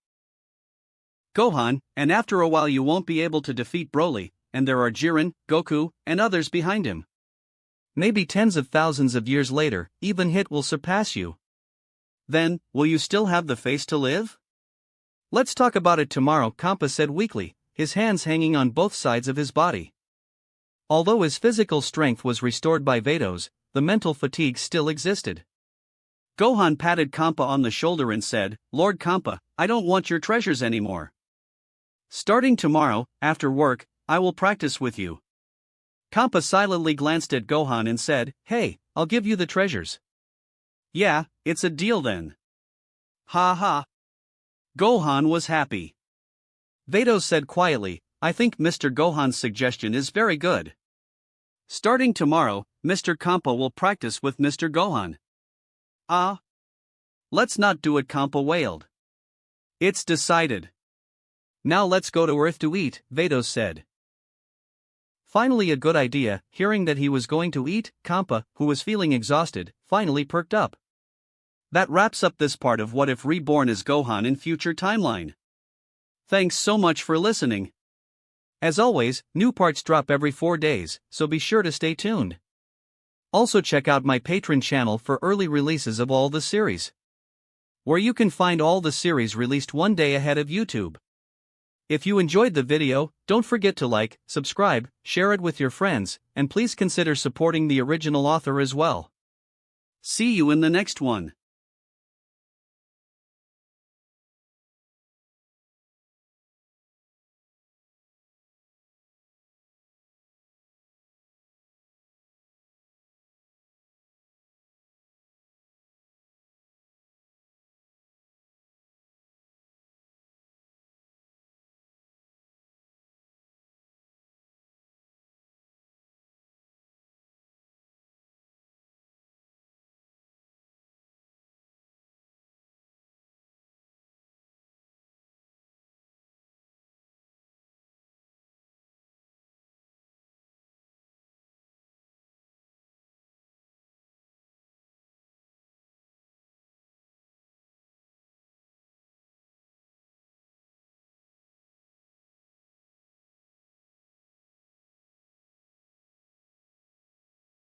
Gohan, and after a while you won't be able to defeat Broly, and there are Jiren, Goku, and others behind him. Maybe tens of thousands of years later, even Hit will surpass you. Then, will you still have the face to live?" "Let's talk about it tomorrow," Kampa said weakly, his hands hanging on both sides of his body. Although his physical strength was restored by Vados, the mental fatigue still existed. Gohan patted Kampa on the shoulder and said, "Lord Kampa, I don't want your treasures anymore. Starting tomorrow, after work, I will practice with you." Kampa silently glanced at Gohan and said, "Hey, I'll give you the treasures." "Yeah, it's a deal then." Ha ha. Gohan was happy. Vados said quietly, "I think Mr. Gohan's suggestion is very good. Starting tomorrow, Mr. Kampa will practice with Mr. Gohan." Let's not do it," Kampa wailed. "It's decided. Now let's go to Earth to eat," Vados said. Finally a good idea. Hearing that he was going to eat, Kampa, who was feeling exhausted, finally perked up. That wraps up this part of What If Reborn is Gohan in Future Timeline. Thanks so much for listening. As always, new parts drop every 4 days, so be sure to stay tuned. Also check out my Patreon channel for early releases of all the series, where you can find all the series released one day ahead of YouTube. If you enjoyed the video, don't forget to like, subscribe, share it with your friends, and please consider supporting the original author as well. See you in the next one.